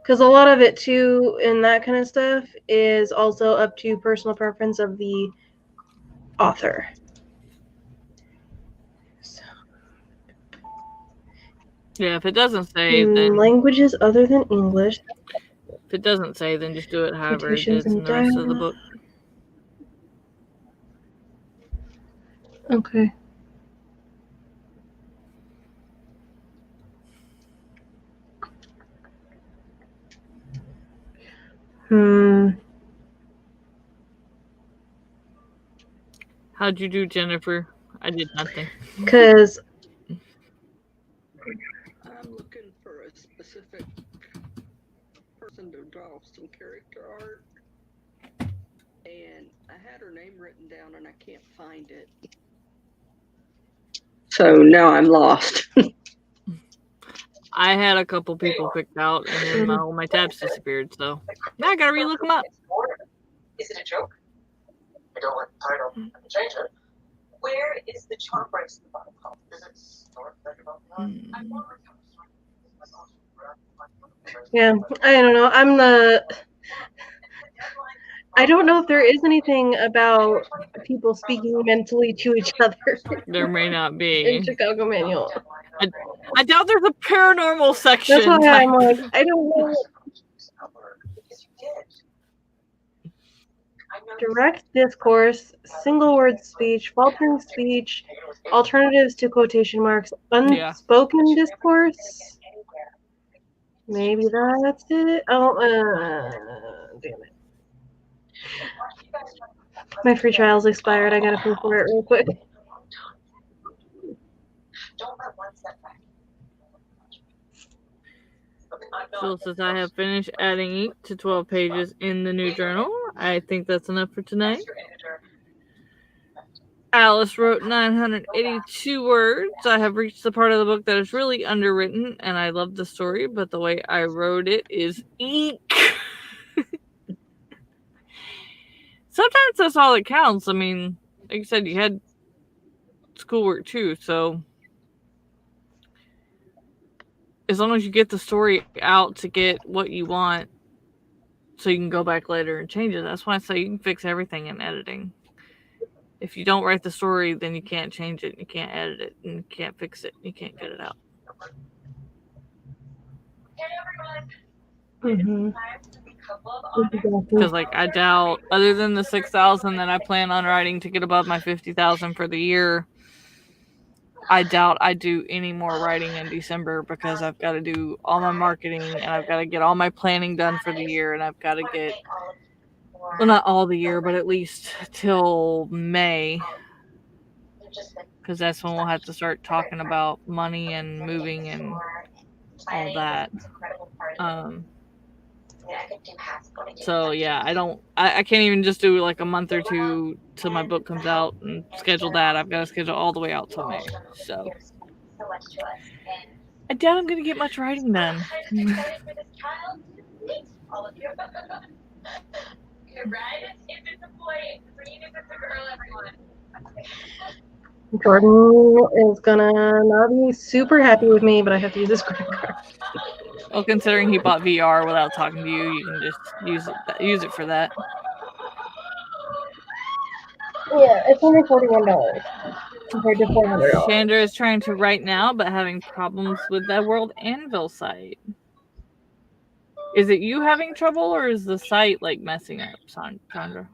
Speaker 1: Because a lot of it too, and that kind of stuff, is also up to personal preference of the author. So,
Speaker 3: yeah, if it doesn't say, then
Speaker 1: languages other than English.
Speaker 3: If it doesn't say, then just do it however it is in the rest of the book.
Speaker 1: Okay.
Speaker 3: How'd you do, Jennifer? I did nothing.
Speaker 1: Because
Speaker 4: I'm looking for a specific person to draw some character art. And I had her name written down and I can't find it. So now I'm lost.
Speaker 3: I had a couple people picked out and then all my tabs disappeared, so now I gotta re-look them up.
Speaker 2: Is it a joke? I don't like the title. I can change it. Where is the chalk brace in the bottom column? Is it store?
Speaker 1: Yeah, I don't know. I don't know if there is anything about people speaking mentally to each other.
Speaker 3: There may not be.
Speaker 1: In Chicago Manual.
Speaker 3: I doubt there's a paranormal section.
Speaker 1: That's why I'm like, I don't know. Direct discourse, single word speech, faltering speech, alternatives to quotation marks, unspoken discourse. Maybe that's it. Oh, damn it. My free trial's expired. I gotta pay for it real quick.
Speaker 3: Phil says I have finished adding 8 to 12 pages in the new journal. I think that's enough for tonight. Alice wrote 982 words. I have reached the part of the book that is really underwritten, and I love the story, but the way I wrote it is eek. Sometimes that's all that counts. I mean, like you said, you had schoolwork too, so as long as you get the story out to get what you want, so you can go back later and change it. That's why I say you can fix everything in editing. If you don't write the story, then you can't change it, you can't edit it, and you can't fix it, you can't get it out. Because like I doubt, other than the 6,000 that I plan on writing to get above my 50,000 for the year, I doubt I do any more writing in December because I've got to do all my marketing and I've got to get all my planning done for the year, and I've got to get, well, not all the year, but at least till May, because that's when we'll have to start talking about money and moving and all that. So yeah, I can't even just do like a month or two till my book comes out and schedule that. I've got to schedule all the way out till May. So I doubt I'm gonna get much writing done.
Speaker 1: Jordan is gonna not be super happy with me, but I have to use this credit card.
Speaker 3: Well, considering he bought VR without talking to you, you can just use it for that.
Speaker 1: Yeah, it's only $41. compared to $400.
Speaker 3: Chandra is trying to write now, but having problems with that World Anvil site. Is it you having trouble, or is the site like messing up, Chandra?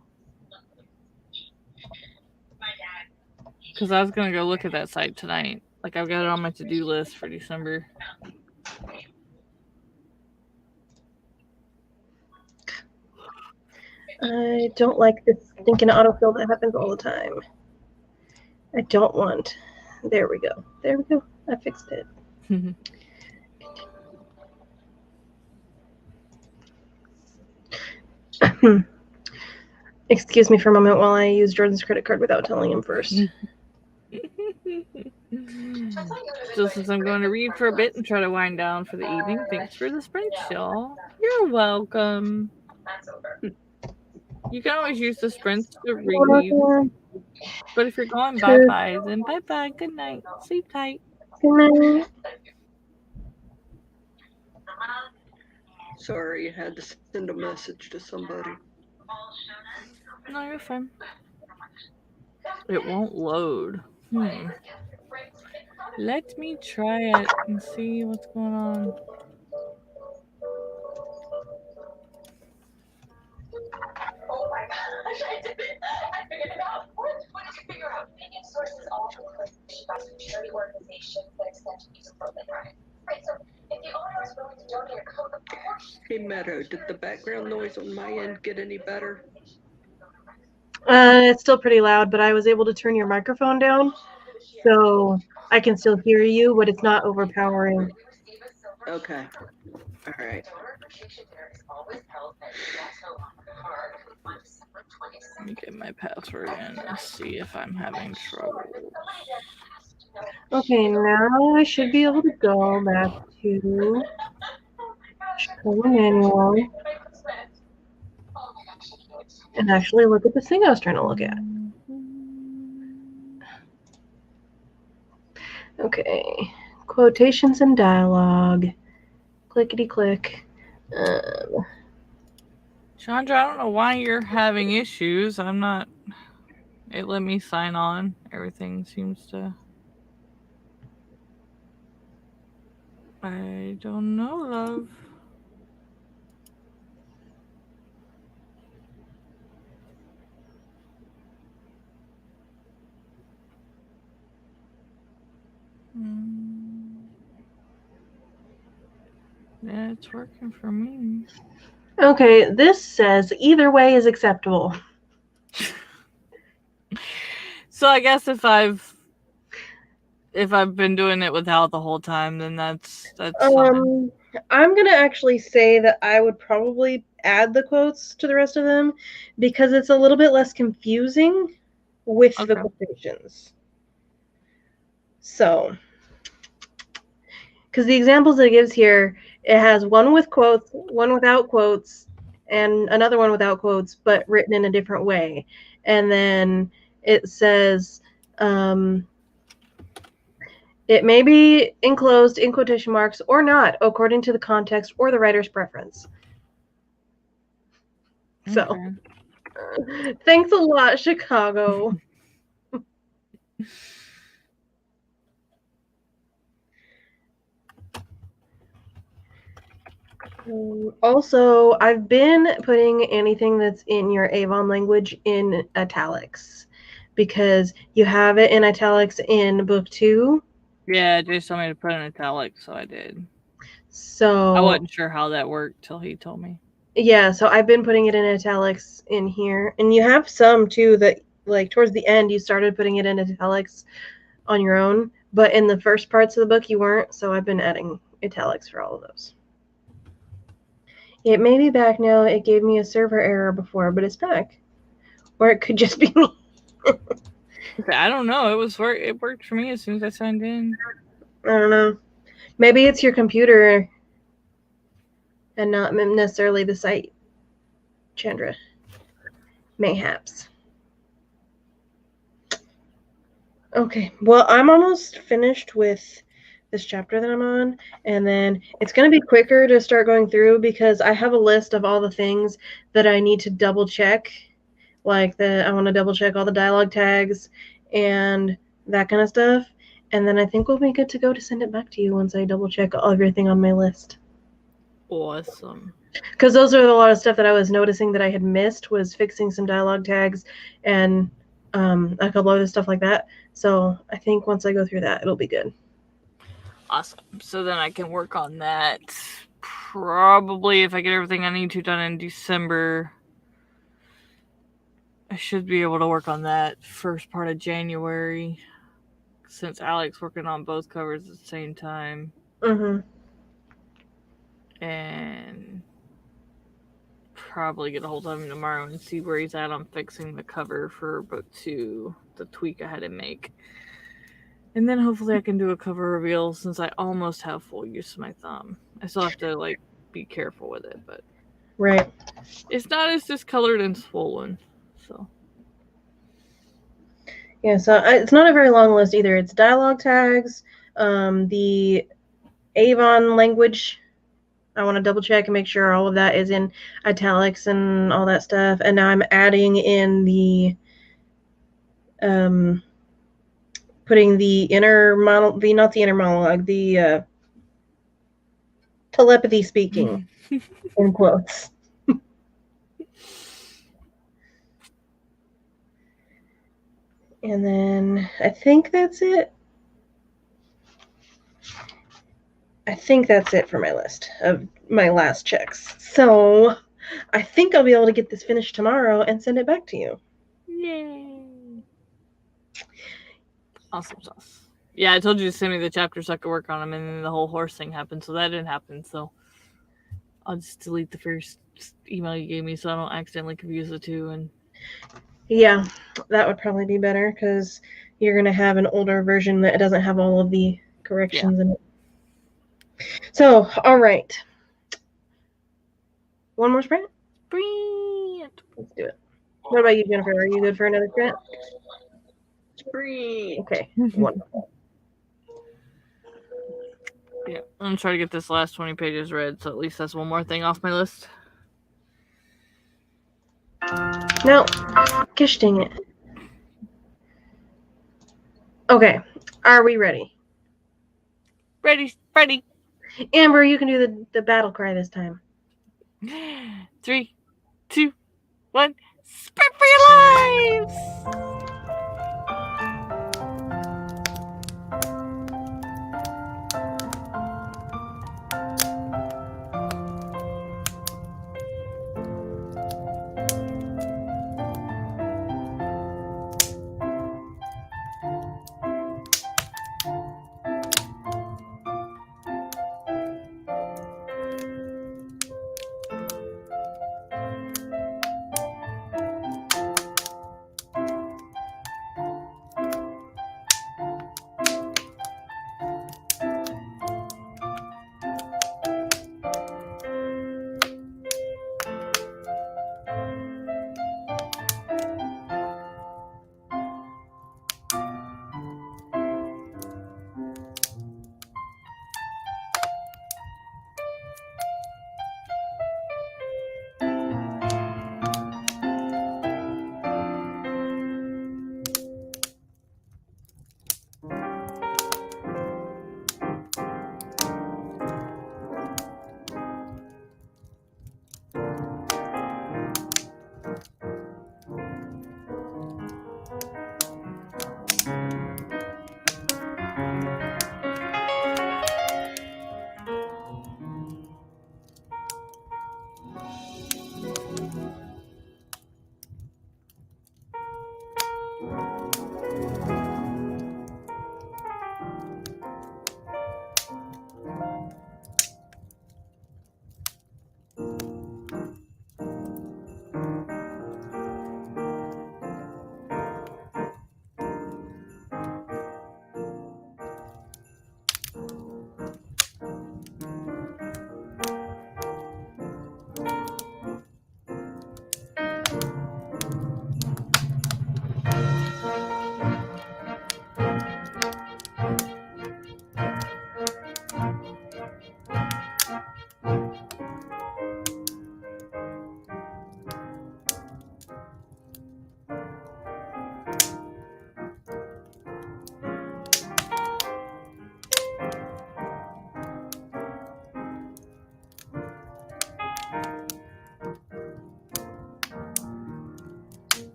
Speaker 3: Because I was gonna go look at that site tonight. Like I've got it on my to-do list for December.
Speaker 1: I don't like this stinking autofill that happens all the time. I don't want. There we go. There we go. I fixed it. Excuse me for a moment while I use Jordan's credit card without telling him first.
Speaker 3: So since I'm going to read for a bit and try to wind down for the evening, thanks for the sprint, y'all. You're welcome. You can always use the sprints to read. But if you're going bye-bye, then bye-bye. Good night. Sleep tight.
Speaker 1: Good night.
Speaker 4: Sorry, I had to send a message to somebody.
Speaker 3: No, you're fine. It won't load. Let me try it and see what's going on.
Speaker 7: Oh my gosh, I did it. I figured it out. What did you figure out? Opinion sources all information about charity organizations that extend user program. Right, so if the owner is willing to donate a code, of course.
Speaker 4: Hey, Meadow, did the background noise on my end get any better?
Speaker 1: It's still pretty loud, but I was able to turn your microphone down, so I can still hear you, but it's not overpowering.
Speaker 4: Okay. All right.
Speaker 3: Let me get my password in and see if I'm having trouble.
Speaker 1: Okay, now I should be able to go back to Chicago Manual and actually look at the thing I was trying to look at. Okay, quotations and dialogue. Clickety click.
Speaker 3: Chandra, I don't know why you're having issues. I'm not. It let me sign on. Everything seems to. I don't know, love. Yeah, it's working for me.
Speaker 1: Okay, this says either way is acceptable.
Speaker 3: So I guess if I've been doing it without the whole time, then that's fine.
Speaker 1: I'm gonna actually say that I would probably add the quotes to the rest of them because it's a little bit less confusing with the quotations. So, because the examples that it gives here, it has one with quotes, one without quotes, and another one without quotes, but written in a different way. And then it says, it may be enclosed in quotation marks or not, according to the context or the writer's preference. So, thanks a lot, Chicago. Also, I've been putting anything that's in your Avon language in italics because you have it in italics in book 2.
Speaker 3: Yeah, Jay told me to put in italics, so I did.
Speaker 1: So
Speaker 3: I wasn't sure how that worked till he told me.
Speaker 1: Yeah, so I've been putting it in italics in here. And you have some too that, like, towards the end you started putting it in italics on your own, but in the first parts of the book you weren't, so I've been adding italics for all of those. It may be back now. It gave me a server error before, but it's back. Or it could just be me.
Speaker 3: I don't know. It worked for me as soon as I signed in.
Speaker 1: I don't know. Maybe it's your computer and not necessarily the site, Chandra. Mayhaps. Okay, well, I'm almost finished with this chapter that I'm on, and then it's going to be quicker to start going through because I have a list of all the things that I need to double check. Like I want to double check all the dialogue tags and that kind of stuff. And then I think we'll be good to go to send it back to you once I double check everything on my list.
Speaker 3: Awesome.
Speaker 1: Because those are a lot of stuff that I was noticing that I had missed, was fixing some dialogue tags and a couple other stuff like that. So I think once I go through that, it'll be good.
Speaker 3: Awesome. So then I can work on that. Probably if I get everything I need to done in December, I should be able to work on that first part of January, since Alex working on both covers at the same time.
Speaker 1: Mm-hmm.
Speaker 3: And probably get a hold of him tomorrow and see where he's at on fixing the cover for book 2, the tweak I had to make. And then hopefully I can do a cover reveal, since I almost have full use of my thumb. I still have to like be careful with it, but
Speaker 1: Right.
Speaker 3: it's not as discolored and swollen. So
Speaker 1: yeah, so it's not a very long list either. It's dialogue tags, the Avon language. I want to double check and make sure all of that is in italics and all that stuff. And now I'm adding in the putting the inner monologue, not the inner monologue, the telepathy speaking in quotes. And then I think that's it. I think that's it for my list of my last checks. So I think I'll be able to get this finished tomorrow and send it back to you.
Speaker 3: yay! Awesome sauce. Yeah, I told you to send me the chapters so I could work on them, and then the whole horse thing happened, so that didn't happen. So I'll just delete the first email you gave me so I don't accidentally confuse the two. And
Speaker 1: yeah, that would probably be better, because you're going to have an older version that doesn't have all of the corrections in it. So, all right. One more sprint?
Speaker 3: brilliant.
Speaker 1: Let's do it. What about you, Jennifer? Are you good for another sprint?
Speaker 4: Sprint.
Speaker 1: Okay, wonderful.
Speaker 3: Yeah, I'm gonna try to get this last 20 pages read, so at least that's one more thing off my list.
Speaker 1: No, gosh dang it. Okay, are we ready?
Speaker 3: Ready.
Speaker 1: Amber, you can do the battle cry this time.
Speaker 3: 3, 2, 1. Sprint for your lives!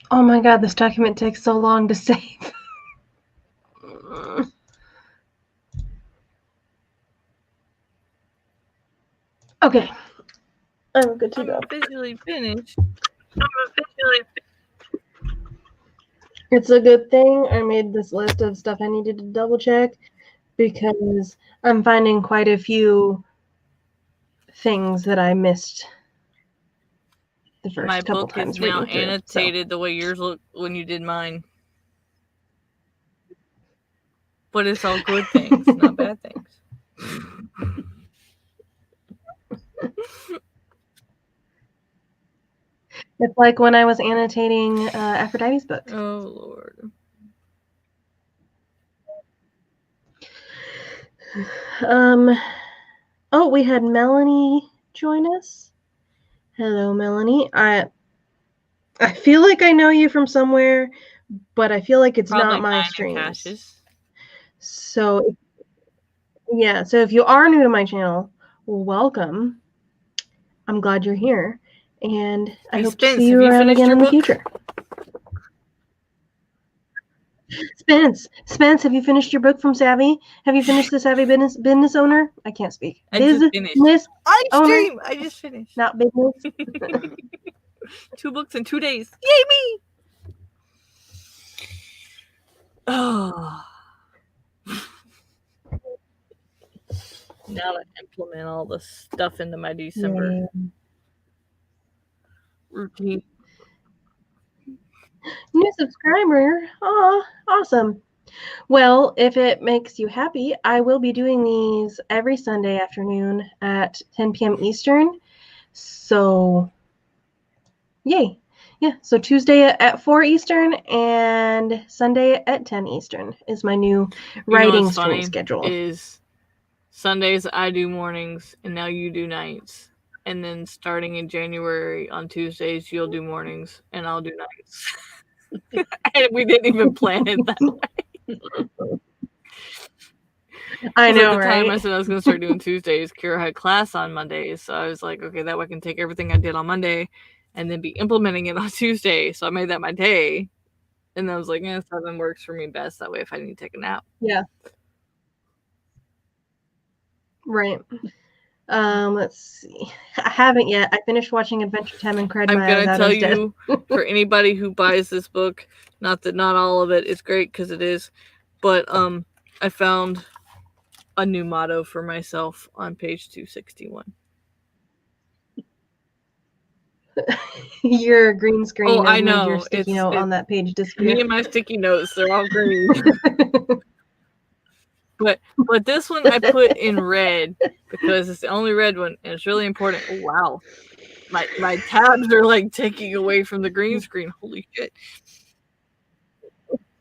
Speaker 1: Oh my god, this document takes so long to save. Okay. I'm good to go.
Speaker 3: Officially finished.
Speaker 1: It's a good thing I made this list of stuff I needed to double check because I'm finding quite a few things that I missed the first
Speaker 3: My
Speaker 1: couple
Speaker 3: book
Speaker 1: times
Speaker 3: is now
Speaker 1: reading through.
Speaker 3: annotated the way yours looked when you did mine. But it's all good things, not bad things.
Speaker 1: It's like when I was annotating Aphrodite's book.
Speaker 3: Oh, Lord.
Speaker 1: Oh, we had Melanie join us. Hello, Melanie. I feel like I know you from somewhere, but I feel like it's
Speaker 3: Probably
Speaker 1: not my
Speaker 3: Minor
Speaker 1: streams.
Speaker 3: Caches.
Speaker 1: So, yeah. So if you are new to my channel, welcome. I'm glad you're here, and I
Speaker 3: Hey,
Speaker 1: hope to
Speaker 3: Spence,
Speaker 1: see
Speaker 3: have
Speaker 1: you
Speaker 3: you
Speaker 1: around
Speaker 3: finished
Speaker 1: again
Speaker 3: your
Speaker 1: in the
Speaker 3: book?
Speaker 1: future. Spence, have you finished your book from Savvy? Have you finished the Savvy business owner? I can't speak.
Speaker 3: I just finished. On
Speaker 1: owner,
Speaker 3: stream! I just finished.
Speaker 1: not business.
Speaker 3: 2 books in 2 days. Yay me! Oh. Now to implement all the stuff into my December routine.
Speaker 1: New subscriber. Oh, awesome. Well, if it makes you happy, I will be doing these every Sunday afternoon at 10 p.m. Eastern. So, yay. Yeah, so Tuesday at 4 Eastern and Sunday at 10 Eastern is my new writing stream schedule.
Speaker 3: Is Sundays I do mornings and now you do nights. And then starting in January on Tuesdays, you'll do mornings and I'll do nights. And we didn't even plan it that way.
Speaker 1: I know,
Speaker 3: at the
Speaker 1: right?
Speaker 3: time I said I was going to start doing Tuesdays, Kira had class on Mondays. So I was like, okay, that way I can take everything I did on Monday and then be implementing it on Tuesday. So I made that my day. And I was like, 7 works for me best. That way if I need to take a nap.
Speaker 1: Yeah. Right. Let's see. I haven't yet. I finished watching Adventure Time and cried my eyes out.
Speaker 3: I'm going to tell you, for anybody who buys this book, not that not all of it is great, because it is, but I found a new motto for myself on page 261.
Speaker 1: Your green screen.
Speaker 3: Oh, I know.
Speaker 1: Your sticky note on that page disappeared.
Speaker 3: Me and my sticky notes, they're all green. But this one I put in red because it's the only red one, and it's really important. Oh, wow. My tabs are like taking away from the green screen. Holy shit.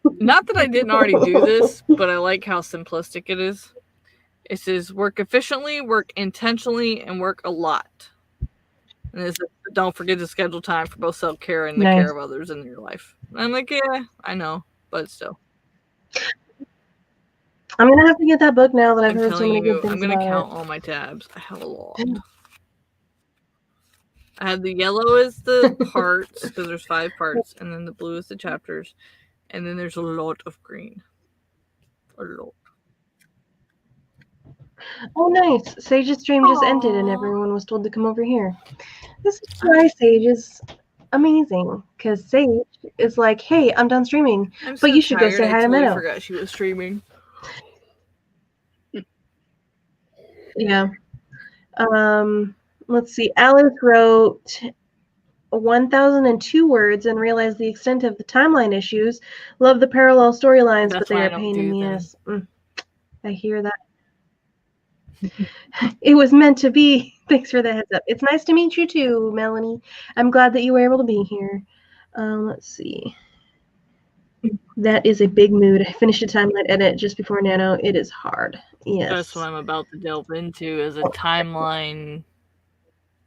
Speaker 3: Not that I didn't already do this, but I like how simplistic it is. It says work efficiently, work intentionally, and work a lot. And it says, don't forget to schedule time for both self-care and the care of others in your life. And I'm like, yeah, I know, but still.
Speaker 1: I'm gonna have to get that book now that I've heard so many good things
Speaker 3: I'm gonna count all my tabs. I have a lot. I have the yellow is the parts, because there's 5 parts, and then the blue is the chapters, and then there's a lot of green. A lot.
Speaker 1: Oh, nice. Sage's stream just ended, and everyone was told to come over here. This is why Sage is amazing, because Sage is like, hey, I'm done streaming, but you should go say hi to Meadow.
Speaker 3: I forgot she was streaming.
Speaker 1: Yeah. Let's see. Alice wrote 1,002 words and realized the extent of the timeline issues. Love the parallel storylines, but they are a pain in the ass. I hear that. It was meant to be. Thanks for the heads up. It's nice to meet you too, Melanie. I'm glad that you were able to be here. Let's see. That is a big mood. I finished a timeline edit just before Nano. It is hard. Yes.
Speaker 3: That's what I'm about to delve into, as a timeline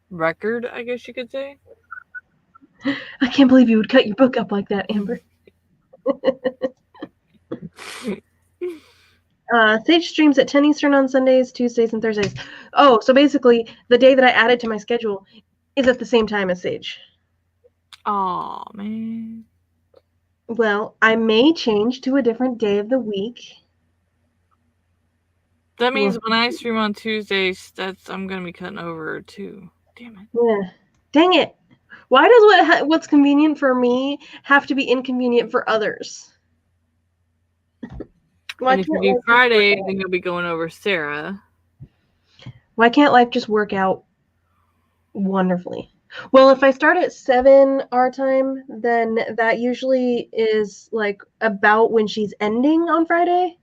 Speaker 3: record, I guess you could say.
Speaker 1: I can't believe you would cut your book up like that, Amber. Sage streams at 10 Eastern on Sundays, Tuesdays, and Thursdays. Oh, so basically, the day that I added to my schedule is at the same time as Sage.
Speaker 3: Oh, man.
Speaker 1: Well, I may change to a different day of the week.
Speaker 3: That means when I stream on Tuesdays, I'm going to be cutting over too. Damn it.
Speaker 1: Yeah. Dang it. Why does what's convenient for me have to be inconvenient for others?
Speaker 3: And if you do Friday, then you'll be going over Sarah.
Speaker 1: Why can't life just work out wonderfully? Well, if I start at 7 our time, then that usually is like about when she's ending on Friday.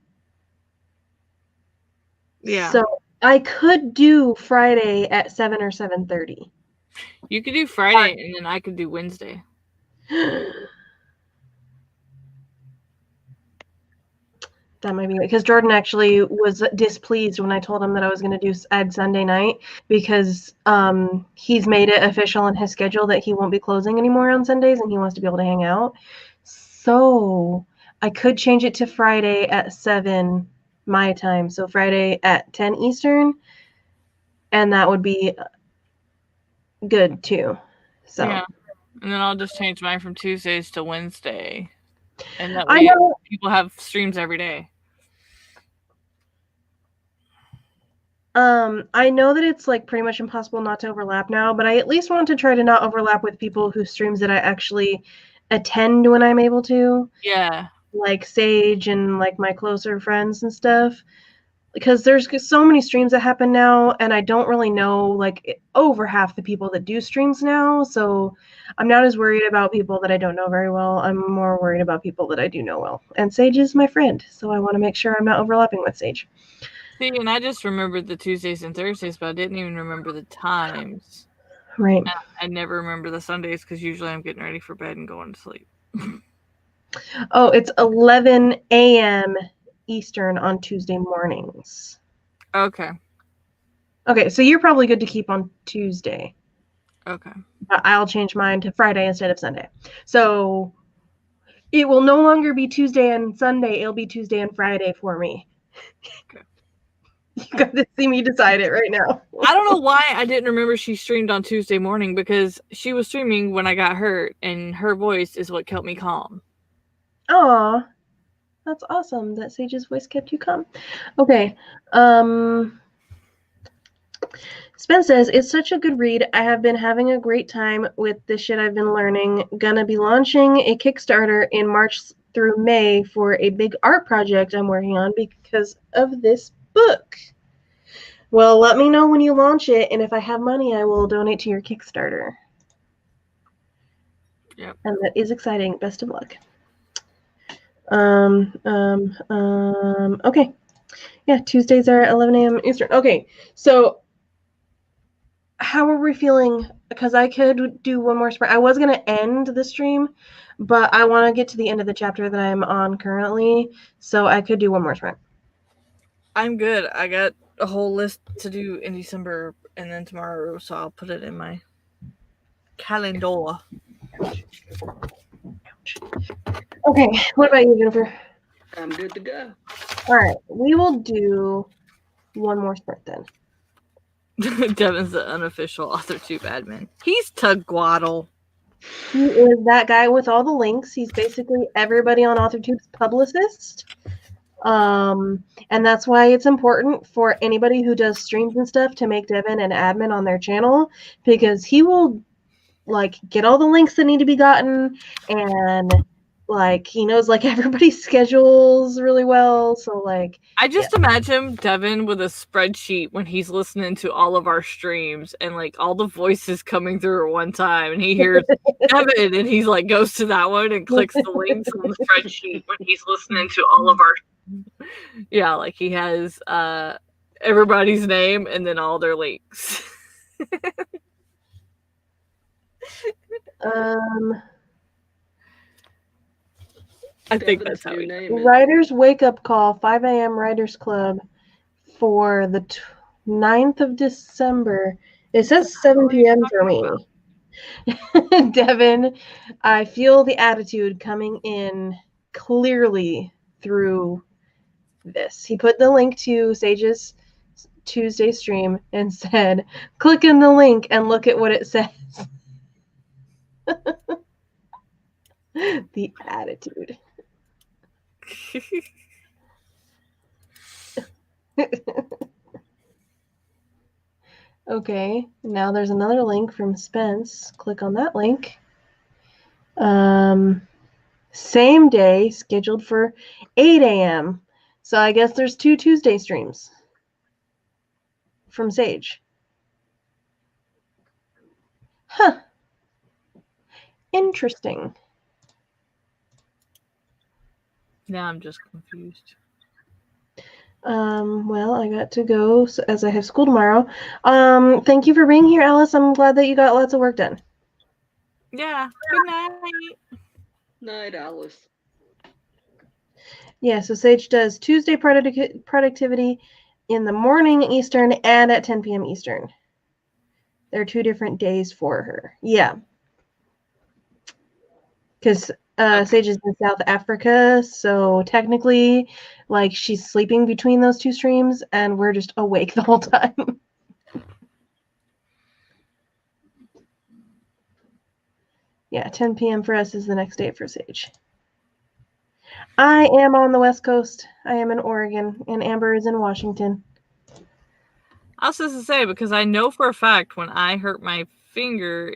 Speaker 3: Yeah.
Speaker 1: So I could do Friday at 7 or 7:30.
Speaker 3: You could do Friday, and then I could do Wednesday.
Speaker 1: That might be because Jordan actually was displeased when I told him that I was going to add Sunday night because he's made it official in his schedule that he won't be closing anymore on Sundays and he wants to be able to hang out. So I could change it to Friday at 7 my time. So Friday at 10 Eastern. And that would be good too. So
Speaker 3: yeah. And then I'll just change mine from Tuesdays to Wednesday. And that
Speaker 1: I
Speaker 3: way
Speaker 1: know.
Speaker 3: people have streams every day.
Speaker 1: I know that it's like pretty much impossible not to overlap now, but I at least want to try to not overlap with people whose streams that I actually attend when I'm able to.
Speaker 3: Yeah.
Speaker 1: Like Sage and like my closer friends and stuff. Because there's so many streams that happen now, and I don't really know like over half the people that do streams now, so I'm not as worried about people that I don't know very well. I'm more worried about people that I do know well. And Sage is my friend, so I want to make sure I'm not overlapping with Sage.
Speaker 3: See, and I just remembered the Tuesdays and Thursdays, but I didn't even remember the times.
Speaker 1: Right.
Speaker 3: I never remember the Sundays because usually I'm getting ready for bed and going to sleep.
Speaker 1: Oh, it's 11 a.m. Eastern on Tuesday mornings.
Speaker 3: Okay.
Speaker 1: Okay, so you're probably good to keep on Tuesday.
Speaker 3: Okay.
Speaker 1: But I'll change mine to Friday instead of Sunday. So it will no longer be Tuesday and Sunday. It'll be Tuesday and Friday for me.
Speaker 3: Okay.
Speaker 1: You got to see me decide it right now.
Speaker 3: I don't know why I didn't remember she streamed on Tuesday morning because she was streaming when I got hurt, and her voice is what kept me calm.
Speaker 1: Aw, that's awesome that Sage's voice kept you calm. Okay. Spence says, it's such a good read. I have been having a great time with the shit I've been learning. Gonna be launching a Kickstarter in March through May for a big art project I'm working on because of this book. Well, let me know when you launch it, and if I have money, I will donate to your Kickstarter.
Speaker 3: Yep.
Speaker 1: And that is exciting. Best of luck. Okay. Yeah, Tuesdays are 11 a.m. Eastern. Okay, so how are we feeling? Because I could do one more sprint. I was going to end the stream, but I want to get to the end of the chapter that I'm on currently, so I could do one more sprint.
Speaker 3: I'm good. I got a whole list to do in December and then tomorrow, so I'll put it in my calendar.
Speaker 1: Okay, what about you, Jennifer?
Speaker 4: I'm good to go.
Speaker 1: All right, we will do one more sprint then.
Speaker 3: Devin's the unofficial AuthorTube admin. He's Tugwaddle.
Speaker 1: He is that guy with all the links. He's basically everybody on AuthorTube's publicist. And that's why it's important for anybody who does streams and stuff to make Devin an admin on their channel, because he will like get all the links that need to be gotten, and like he knows like everybody's schedules really well. So like
Speaker 3: I just imagine Devin with a spreadsheet when he's listening to all of our streams and like all the voices coming through at one time, and he hears Devin and he's like goes to that one and clicks the links on the spreadsheet when he's listening to all of our like he has everybody's name and then all their links. I think that's how we name it.
Speaker 1: Writers Wake Up Call, 5 a.m. Writers Club for the 9th of December. It says 7 p.m. for me. Devin, I feel the attitude coming in clearly through this. He put the link to Sage's Tuesday stream and said, click in the link and look at what it says. The attitude. Okay, now there's another link from Spence. Click on that link. Same day, scheduled for 8 a.m. So I guess there's 2 Tuesday streams from Sage. Huh. Interesting.
Speaker 3: Now I'm just confused.
Speaker 1: Well, I got to go as I have school tomorrow. Thank you for being here, Alice. I'm glad that you got lots of work done.
Speaker 3: Yeah. Good night.
Speaker 4: Night, Alice.
Speaker 1: Yeah, so Sage does Tuesday productivity in the morning Eastern and at 10 p.m. Eastern. There are 2 different days for her. Yeah. Because Sage is in South Africa, so technically, like, she's sleeping between those 2 streams, and we're just awake the whole time. Yeah, 10 p.m. for us is the next day for Sage. I am on the West Coast. I am in Oregon, and Amber is in Washington.
Speaker 3: I was just to say, because I know for a fact when I hurt my finger,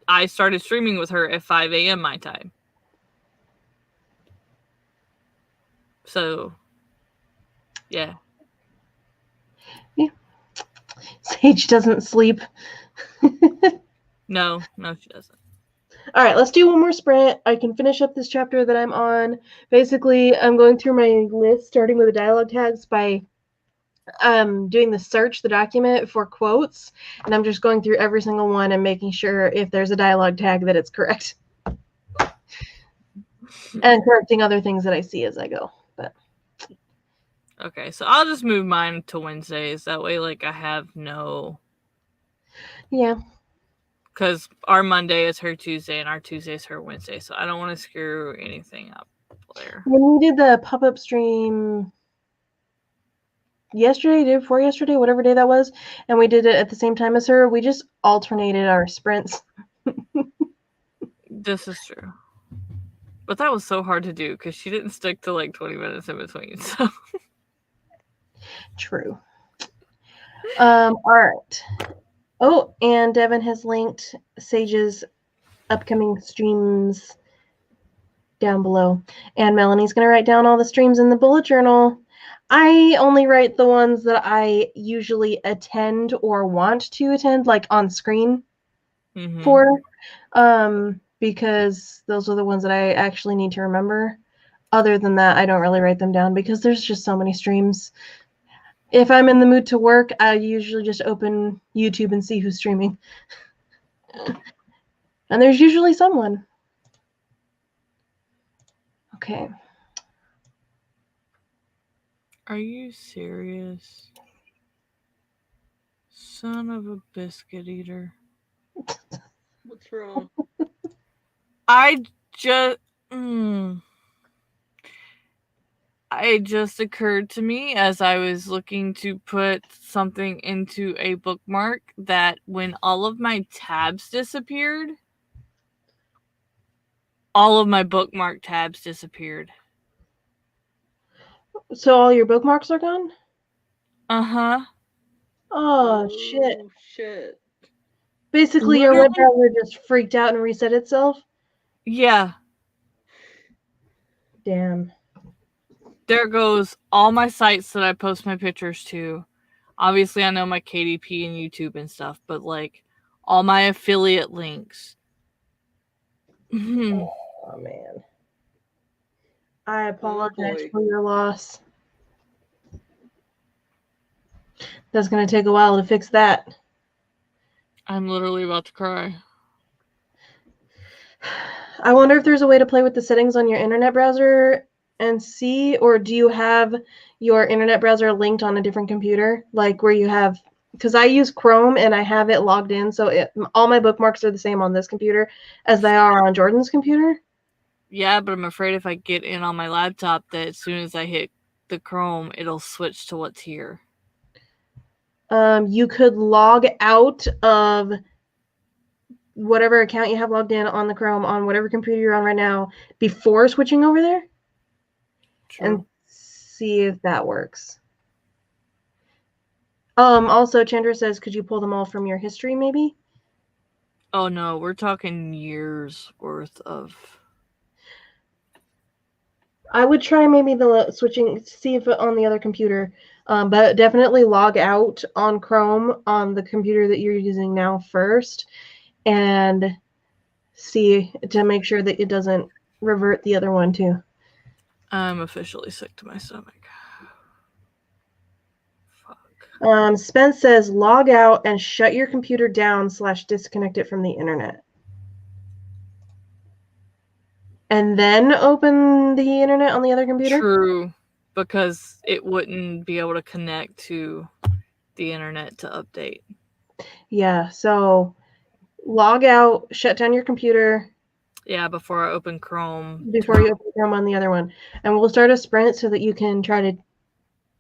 Speaker 3: I started streaming with her at 5 a.m. my time. So, yeah.
Speaker 1: Yeah. Sage doesn't sleep.
Speaker 3: No, she doesn't.
Speaker 1: All right, let's do one more sprint. I can finish up this chapter that I'm on. Basically, I'm going through my list, starting with the dialogue tags by doing the search, the document for quotes, and I'm just going through every single one and making sure if there's a dialogue tag that it's correct. And correcting other things that I see as I go. But
Speaker 3: okay, so I'll just move mine to Wednesdays. That way, like, I have no...
Speaker 1: Yeah.
Speaker 3: Because our Monday is her Tuesday and our Tuesday is her Wednesday, so I don't want to screw anything up there.
Speaker 1: When we did the pop-up stream yesterday, day before yesterday, whatever day that was, and we did it at the same time as her, we just alternated our sprints.
Speaker 3: This is true. But that was so hard to do because she didn't stick to like 20 minutes in between. So
Speaker 1: True. All right. Oh, and Devin has linked Sage's upcoming streams down below. And Melanie's going to write down all the streams in the bullet journal. I only write the ones that I usually attend or want to attend, like on screen for, because those are the ones that I actually need to remember. Other than that, I don't really write them down because there's just so many streams. If I'm in the mood to work, I usually just open YouTube and see who's streaming. And there's usually someone. Okay.
Speaker 3: Are you serious? Son of a biscuit eater.
Speaker 4: What's wrong?
Speaker 3: It just occurred to me as I was looking to put something into a bookmark that when all of my tabs disappeared, all of my bookmark tabs disappeared.
Speaker 1: So all your bookmarks are gone?
Speaker 3: Uh-huh.
Speaker 1: Oh, shit. Basically,
Speaker 3: Literally?
Speaker 1: your web browser just freaked out and reset itself?
Speaker 3: Yeah.
Speaker 1: Damn.
Speaker 3: There goes all my sites that I post my pictures to. Obviously, I know my KDP and YouTube and stuff, but like all my affiliate links.
Speaker 1: Oh, man. I apologize for your loss. That's going to take a while to fix that.
Speaker 3: I'm literally about to cry.
Speaker 1: I wonder if there's a way to play with the settings on your internet browser and see, or do you have your internet browser linked on a different computer? Like where you have, because I use Chrome and I have it logged in, so all my bookmarks are the same on this computer as they are on Jordan's computer.
Speaker 3: Yeah, but I'm afraid if I get in on my laptop that as soon as I hit the Chrome, it'll switch to what's here.
Speaker 1: You could log out of whatever account you have logged in on the Chrome on whatever computer you're on right now before switching over there. True. And see if that works. Also, Chandra says, could you pull them all from your history maybe?
Speaker 3: Oh no, we're talking years worth of...
Speaker 1: I would try maybe the switching, see if on the other computer, but definitely log out on Chrome on the computer that you're using now first, and see to make sure that it doesn't revert the other one too.
Speaker 3: I'm officially sick to my stomach.
Speaker 1: Fuck. Spence says log out and shut your computer down / disconnect it from the internet. and then open the internet on the other computer?
Speaker 3: True, because it wouldn't be able to connect to the internet to update.
Speaker 1: Yeah, so log out, shut down your computer
Speaker 3: Yeah, before I open Chrome.
Speaker 1: before you open Chrome on the other one. And we'll start a sprint so that you can try to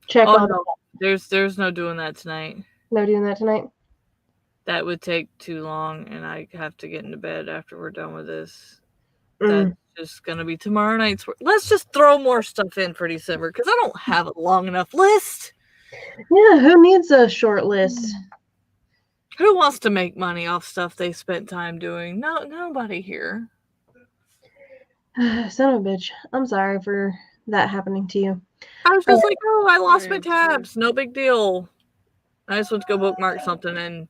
Speaker 1: check
Speaker 3: Oh
Speaker 1: all
Speaker 3: no, there's no doing that tonight.
Speaker 1: No doing that tonight?
Speaker 3: That would take too long, and I have to get into bed after we're done with this.
Speaker 1: Mm.
Speaker 3: That's just gonna be tomorrow night's work. Let's just throw more stuff in for December because I don't have a long enough list.
Speaker 1: Yeah, who needs a short list?
Speaker 3: Who wants to make money off stuff they spent time doing? No, nobody here.
Speaker 1: Son of a bitch. I'm sorry for that happening to you.
Speaker 3: I was just like, oh, I lost my tabs. No big deal. I just went to go bookmark something and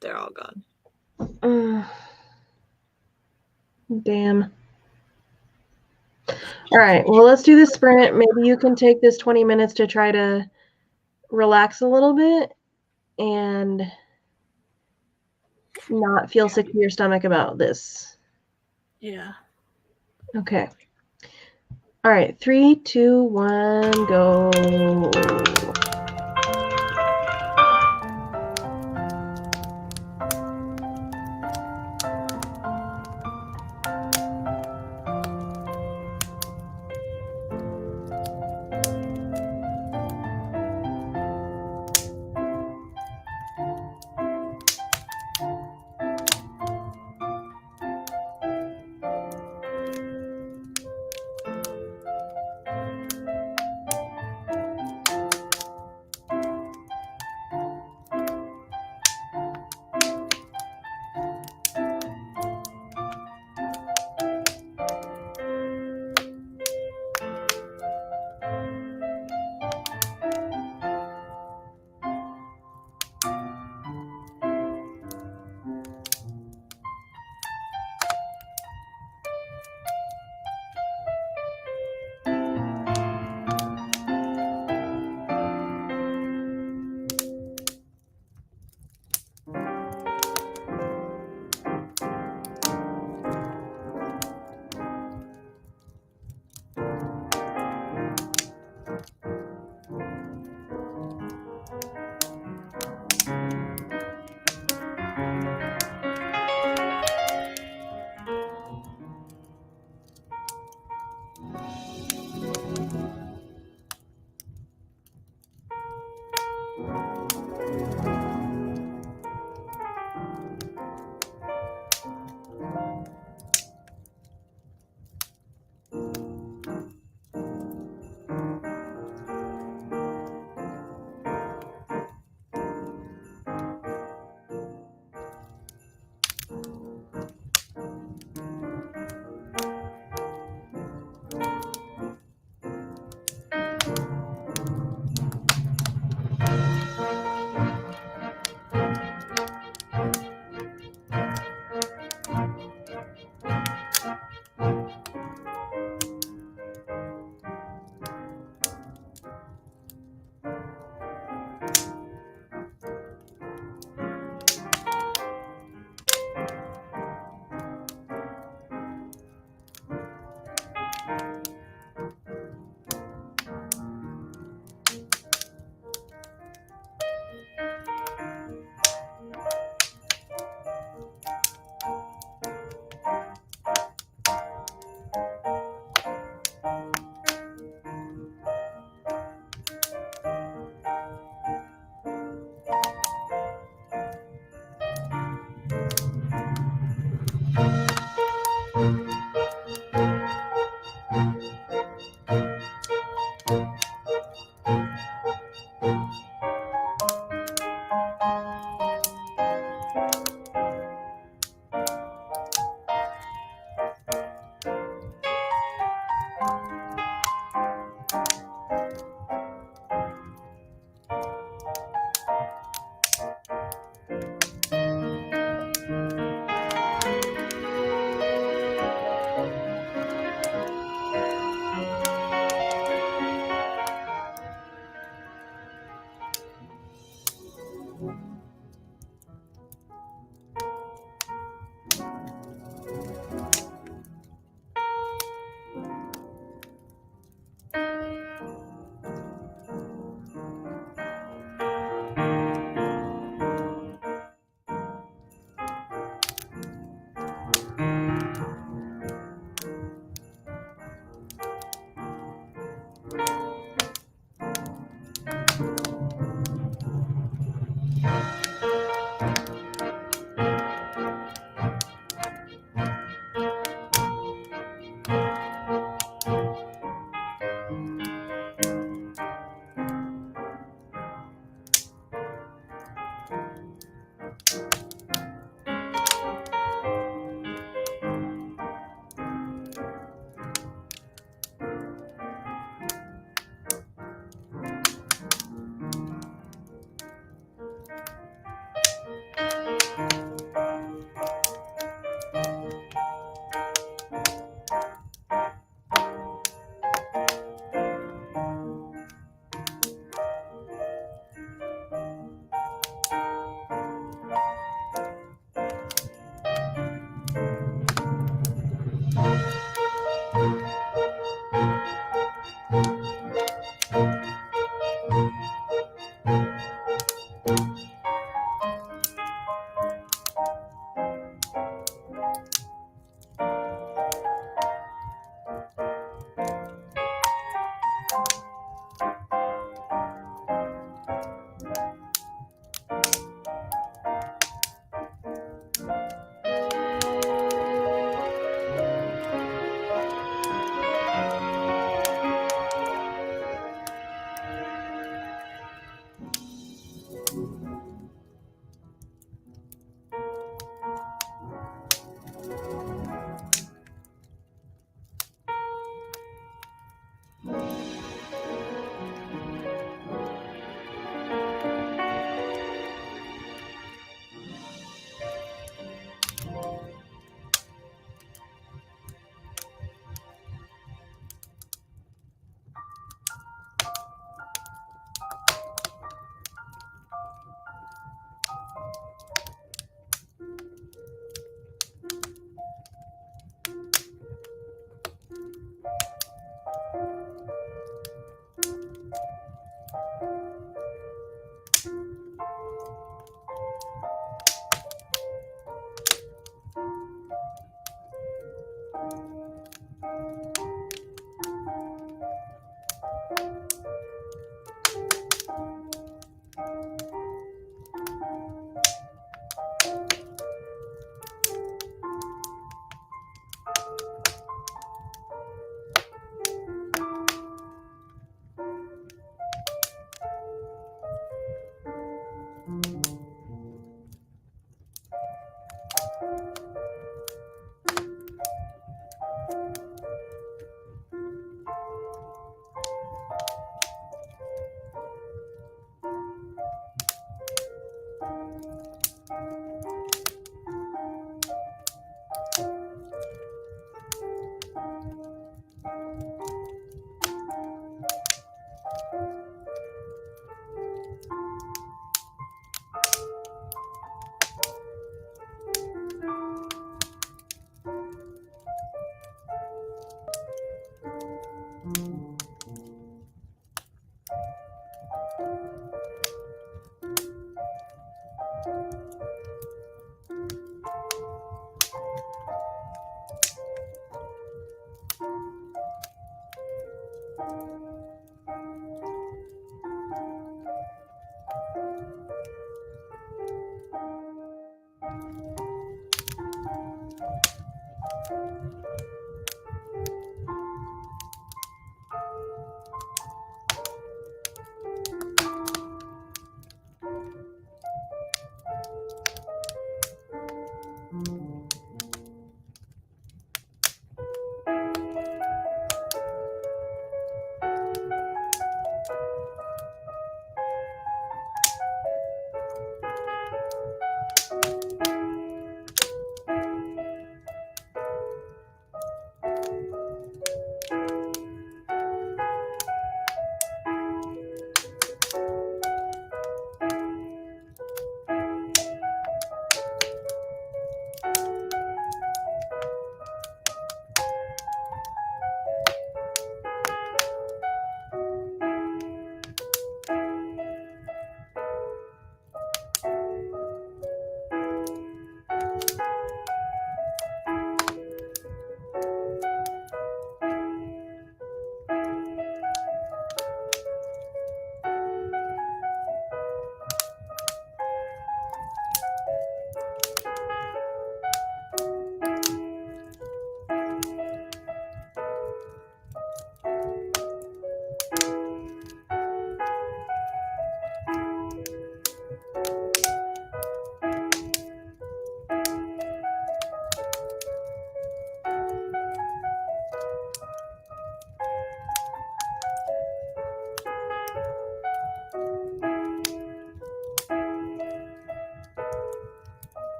Speaker 3: they're all gone.
Speaker 1: Damn. All right, well, let's do the sprint. Maybe you can take this 20 minutes to try to relax a little bit and not feel sick to your stomach about this.
Speaker 3: Yeah.
Speaker 1: Okay. All right, 3, 2, 1, go.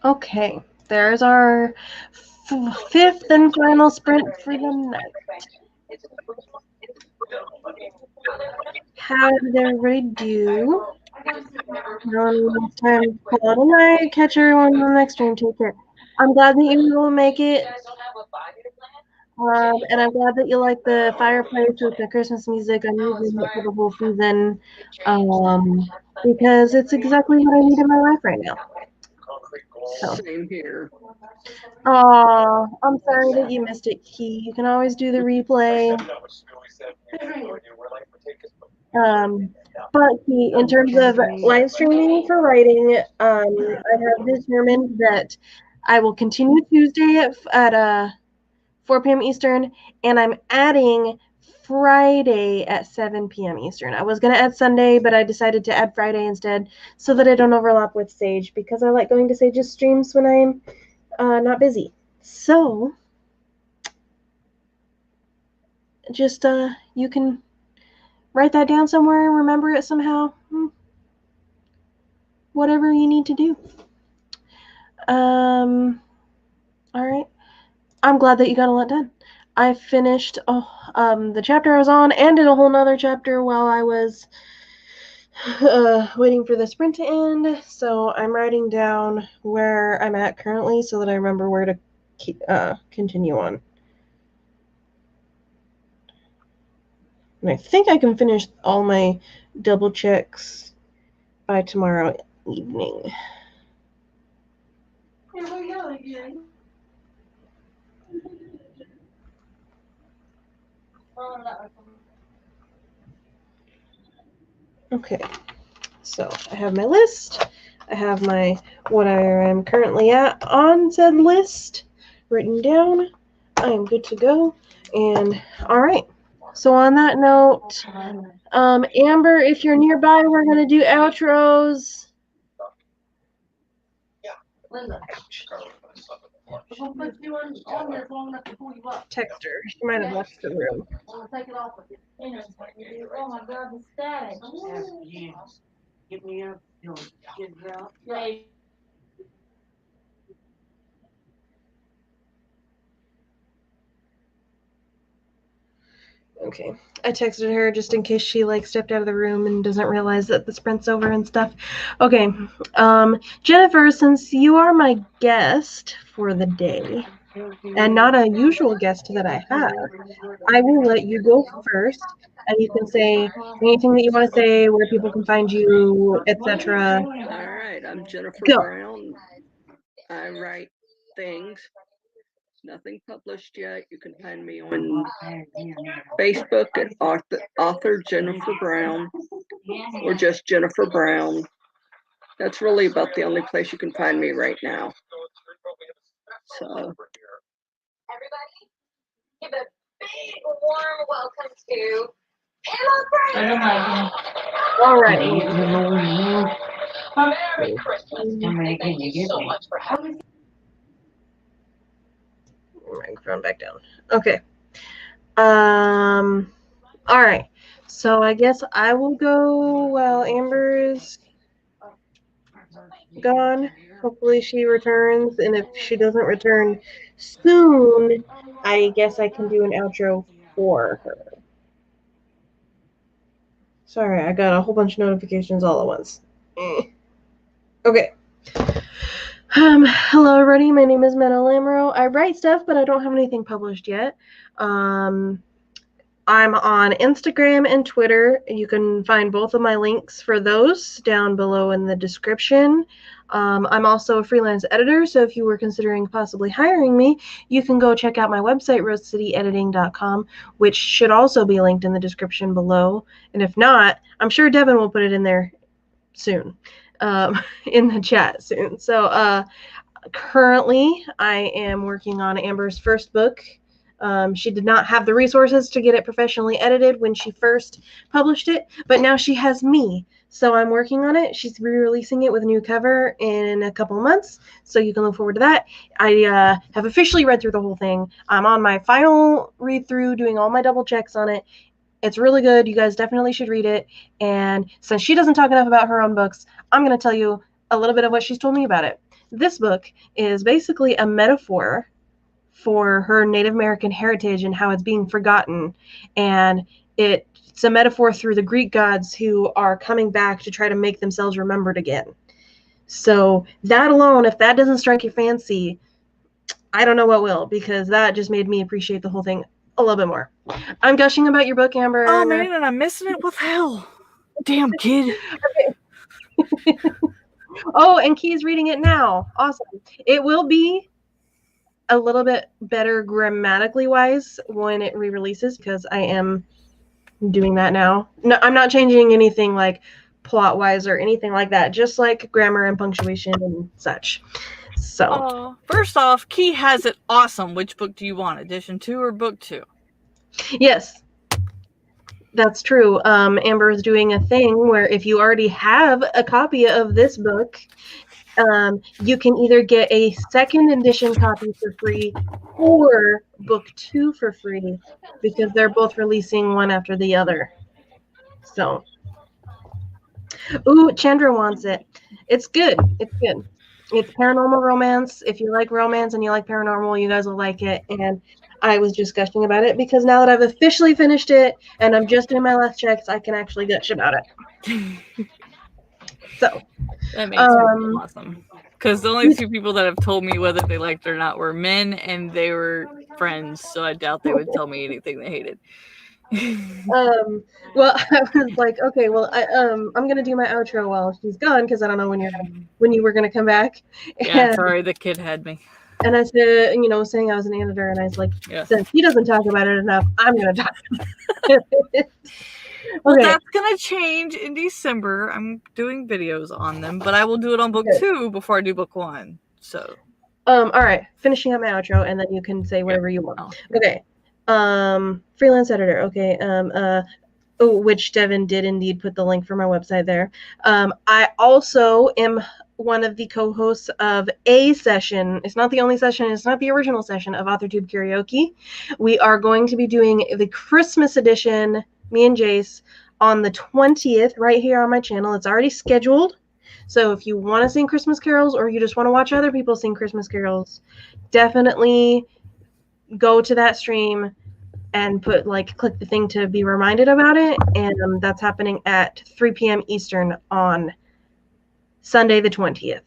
Speaker 1: Okay, there's our fifth and final sprint for the night. How did everybody do? It's time to call it a night. Catch everyone on the next stream. Take care. I'm glad that you will make it. And I'm glad that you like the fireplace with the Christmas music. I'm using it for the whole season because it's exactly what I need in my life right now. So.
Speaker 4: Same here.
Speaker 1: Oh, I'm sorry that you missed it, Key. You can always do the replay. But Key, in terms of live streaming for writing, I have determined that I will continue Tuesday at 4 p.m. Eastern, and I'm adding Friday at 7 p.m. Eastern. I was going to add Sunday, but I decided to add Friday instead so that I don't overlap with Sage because I like going to Sage's streams when I'm not busy. So, just you can write that down somewhere, remember it somehow. Whatever you need to do. All right. I'm glad that you got a lot done. I finished the chapter I was on and did a whole nother chapter while I was waiting for the sprint to end. So I'm writing down where I'm at currently so that I remember where to continue on. And I think I can finish all my double checks by tomorrow evening. Here we go again. Okay, so I have my list. I have my what I am currently at on said list written down. I am good to go. And all right. So on that note, Amber, if you're nearby, we're gonna do outros. Text her. She might have left the room.
Speaker 8: Oh my God, the static. Get me up. Get it out.
Speaker 1: Okay. I texted her just in case she stepped out of the room and doesn't realize that the sprint's over and stuff. Okay. Jennifer, since you are my guest for the day and not a usual guest that I have, I will let you go first and you can say anything that you want to say, where people can find you, etc.
Speaker 4: All right. I'm Jennifer
Speaker 1: Go.
Speaker 4: Brown. I write things. Nothing published yet. You can find me on Facebook at author Jennifer Brown or just Jennifer Brown. That's really about the only place you can find me right now. So,
Speaker 7: Everybody, give a big warm welcome to Pamela Brown.
Speaker 1: All right.
Speaker 7: Merry Christmas. Thank you so much for having me.
Speaker 1: Microphone back down. Okay. All right. So I guess I will go while Amber's gone. Hopefully she returns, and if she doesn't return soon, I guess I can do an outro for her. Sorry, I got a whole bunch of notifications all at once. Okay. Hello everybody, my name is Meadow Lamoreaux. I write stuff, but I don't have anything published yet. I'm on Instagram and Twitter. You can find both of my links for those down below in the description. I'm also a freelance editor, so if you were considering possibly hiring me, you can go check out my website, rosecityediting.com, which should also be linked in the description below. And if not, I'm sure Devin will put it in there soon. In the chat soon. So currently I am working on Amber's first book. She did not have the resources to get it professionally edited when she first published it, but now she has me. So I'm working on it. She's re-releasing it with a new cover in a couple of months, so you can look forward to that. I have officially read through the whole thing. I'm on my final read-through, doing all my double checks on it. It's really good. You guys definitely should read it. And since she doesn't talk enough about her own books, I'm going to tell you a little bit of what she's told me about it. this book is basically a metaphor for her Native American heritage and how it's being forgotten. And it's a metaphor through the Greek gods who are coming back to try to make themselves remembered again. So that alone, if that doesn't strike your fancy, I don't know what will, because that just made me appreciate the whole thing a little bit more. I'm gushing about your book, Amber.
Speaker 3: Oh man, and I'm missing it. What the hell? Damn kid.
Speaker 1: Oh, and Key's reading it now. Awesome. It will be a little bit better grammatically wise when it re-releases, because I am doing that now. No, I'm not changing anything like plot wise or anything like that, just like grammar and punctuation and such. So
Speaker 3: first off, Key has it awesome. Which book do you want, edition 2 or book 2?
Speaker 1: Yes, that's true. Amber is doing a thing where if you already have a copy of this book, you can either get a second edition copy for free or book 2 for free, because they're both releasing one after the other. So, ooh, Chandra wants it. It's good. It's good. It's paranormal romance. If you like romance and you like paranormal, you guys will like it. And I was just gushing about it because now that I've officially finished it and I'm just doing my last checks, I can actually gush about it. So
Speaker 3: that makes me awesome. Because the only 2 people that have told me whether they liked it or not were men, and they were friends, so I doubt they would tell me anything they hated.
Speaker 1: Well, I was like, okay, well, I'm gonna do my outro while she's gone, because I don't know when you were gonna come back.
Speaker 3: Yeah, sorry, the kid had me.
Speaker 1: And I said, saying I was an editor, and I was like, since he doesn't talk about it enough, I'm gonna talk about it.
Speaker 3: Well, that's gonna change in December. I'm doing videos on them, but I will do it on book 2 before I do book 1. So,
Speaker 1: all right, finishing up my outro, and then you can say whatever you want. Okay. Freelance editor. Okay. Which Devin did indeed put the link for my website there. I also am one of the co-hosts of a session. It's not the only session. It's not the original session of AuthorTube Karaoke. We are going to be doing the Christmas edition, me and Jace, on the 20th right here on my channel. It's already scheduled. So if you want to sing Christmas carols or you just want to watch other people sing Christmas carols, definitely go to that stream and click the thing to be reminded about it. And that's happening at 3 p.m. Eastern on Sunday the 20th.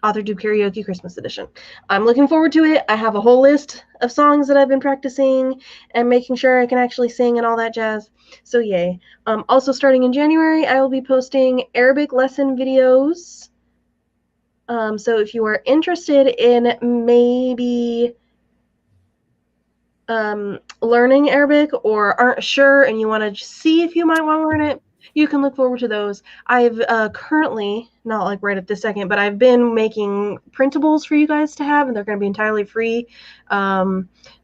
Speaker 1: AuthorTube Karaoke Christmas Edition. I'm looking forward to it. I have a whole list of songs that I've been practicing and making sure I can actually sing and all that jazz. So yay. Also starting in January, I will be posting Arabic lesson videos. So if you are interested in maybe learning Arabic or aren't sure and you want to see if you might want to learn it, you can look forward to those. I've currently, not like right at this second, but I've been making printables for you guys to have, and they're going to be entirely free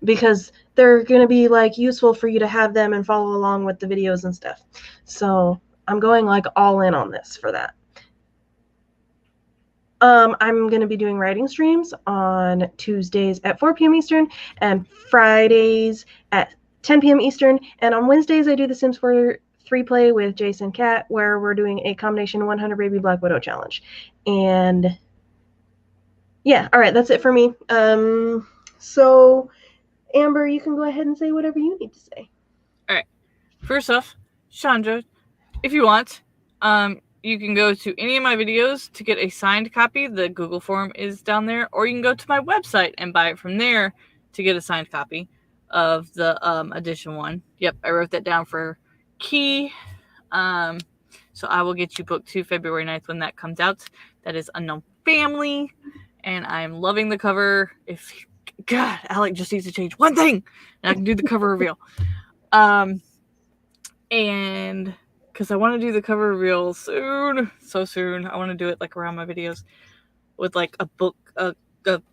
Speaker 1: because they're going to be useful for you to have them and follow along with the videos and stuff. So I'm going all in on this for that. I'm going to be doing writing streams on Tuesdays at 4 p.m. Eastern and Fridays at 10 p.m. Eastern. And on Wednesdays, I do the Sims 4 3 play with Jason Cat, where we're doing a combination 100 Baby Black Widow challenge. And yeah, all right, that's it for me. So Amber, you can go ahead and say whatever you need to say.
Speaker 3: All right. First off, Chandra, if you want, you can go to any of my videos to get a signed copy. The Google form is down there. Or you can go to my website and buy it from there to get a signed copy of the edition 1. Yep, I wrote that down for Key. So I will get you book 2 February 9th when that comes out. That is Unknown Family. And I'm loving the cover. God, Alec just needs to change one thing and I can do the cover reveal. And because I want to do the cover reveal soon. So soon. I want to do it around my videos with a book, a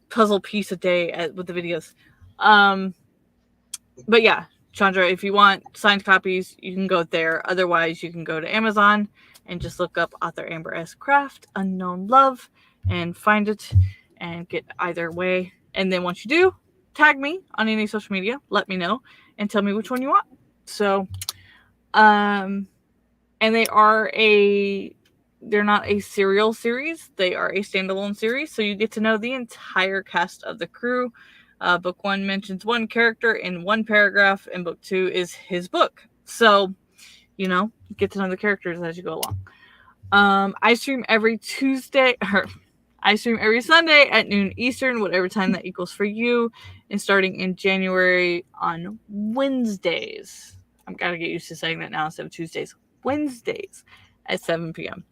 Speaker 3: puzzle piece a day with the videos. But yeah, Chandra, if you want signed copies, you can go there. Otherwise, you can go to Amazon and just look up Author Amber S. Craft, Unknown Love, and find it and get either way. And then once you do, tag me on any social media, let me know, and tell me which one you want. So, and they are they're not a serial series. They are a standalone series, so you get to know the entire cast of the crew. Book 1 mentions one character in one paragraph, and book 2 is his book. So, you know, you get to know the characters as you go along. I stream every Tuesday, or I stream every Sunday at noon Eastern, whatever time that equals for you, and starting in January on Wednesdays. I've got to get used to saying that now instead of Tuesdays. Wednesdays at 7 p.m.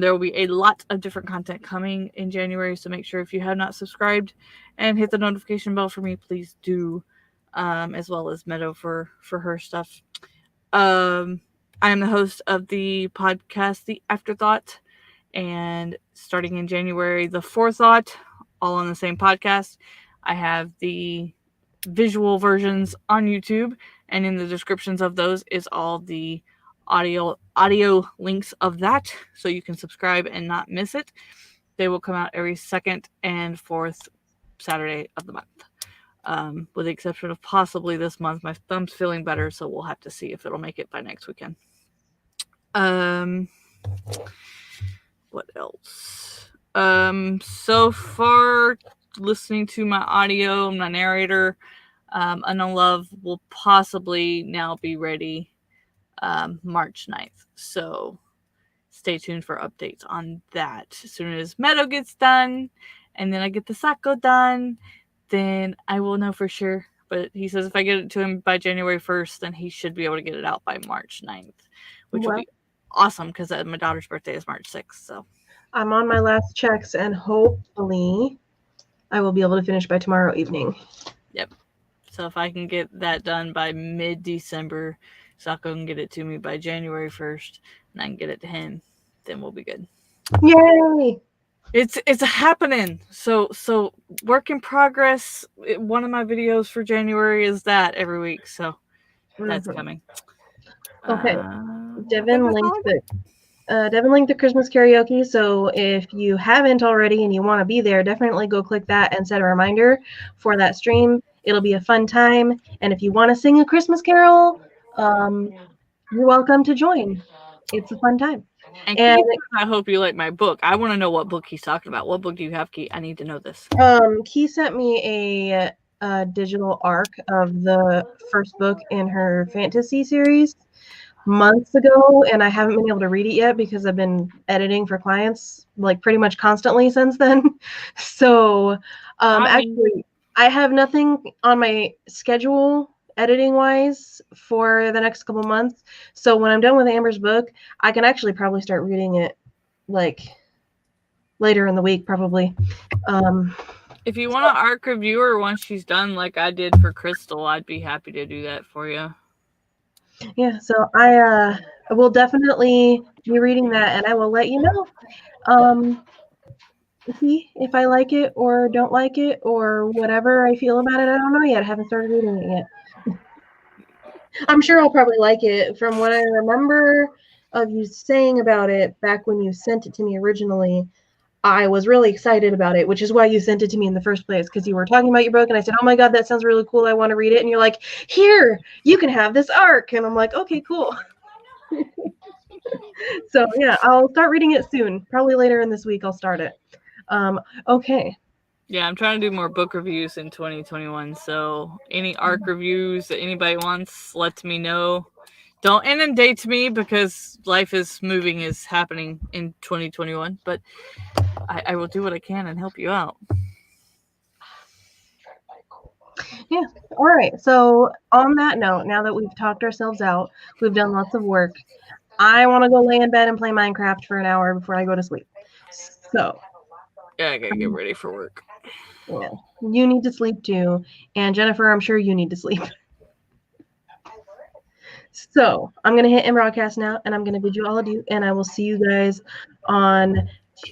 Speaker 3: There will be a lot of different content coming in January, so make sure if you have not subscribed and hit the notification bell for me, please do, as well as Meadow for her stuff. I am the host of the podcast, The Afterthought, and starting in January, The Forethought, all on the same podcast. I have the visual versions on YouTube, and in the descriptions of those is all the audio links of that, so you can subscribe and not miss it. They will come out every second and fourth Saturday of the month, with the exception of possibly this month. My thumb's feeling better, so we'll have to see if it'll make it by next weekend. What else? So far, listening to my audio, my narrator, Unknown Love will possibly now be ready March 9th. So stay tuned for updates on that. As soon as Meadow gets done, and then I get the Sako done, then I will know for sure. But he says if I get it to him by January 1st, then he should be able to get it out by March 9th, which will be awesome because my daughter's birthday is March 6th. So
Speaker 1: I'm on my last checks, and hopefully I will be able to finish by tomorrow evening.
Speaker 3: Yep. So if I can get that done by mid-December, Sako can get it to me by January 1st, and I can get it to him, then we'll be good.
Speaker 1: Yay!
Speaker 3: It's happening. So work in progress. One of my videos for January is that every week. So that's coming.
Speaker 1: Okay. Devin linked the Christmas karaoke. So if you haven't already and you want to be there, definitely go click that and set a reminder for that stream. It'll be a fun time. And if you want to sing a Christmas carol, you're welcome to join. It's a fun time.
Speaker 3: And I hope you like my book. I want to know what book he's talking about. What book do you have, Key? I need to know this.
Speaker 1: Key sent me a digital arc of the first book in her fantasy series months ago, and I haven't been able to read it yet because I've been editing for clients like pretty much constantly since then. So actually, I have nothing on my schedule editing wise for the next couple months. So when I'm done with Amber's book, I can actually probably start reading it like later in the week, probably.
Speaker 3: If you want to arc review her once she's done, like I did for Crystal, I'd be happy to do that for you.
Speaker 1: Yeah, so I will definitely be reading that, and I will let you know. See if I like it or don't like it or whatever I feel about it. I don't know yet. I haven't started reading it yet. I'm sure I'll probably like it. From what I remember of you saying about it back when you sent it to me originally, I was really excited about it, which is why you sent it to me in the first place, because you were talking about your book, and I said, oh my God, that sounds really cool. I want to read it. And you're like, here, you can have this arc. And I'm like, okay, cool. So yeah, I'll start reading it soon. Probably later in this week, I'll start it. Okay.
Speaker 3: Yeah, I'm trying to do more book reviews in 2021. So any arc reviews that anybody wants, let me know. Don't inundate me because life is happening in 2021. But I will do what I can and help you out.
Speaker 1: Yeah. All right. So on that note, now that we've talked ourselves out, we've done lots of work, I want to go lay in bed and play Minecraft for an hour before I go to sleep. So.
Speaker 3: Yeah, I gotta get ready for work.
Speaker 1: Yeah. You need to sleep too. And Jennifer, I'm sure you need to sleep. So I'm going to hit end broadcast now, and I'm going to bid you all adieu, and I will see you guys on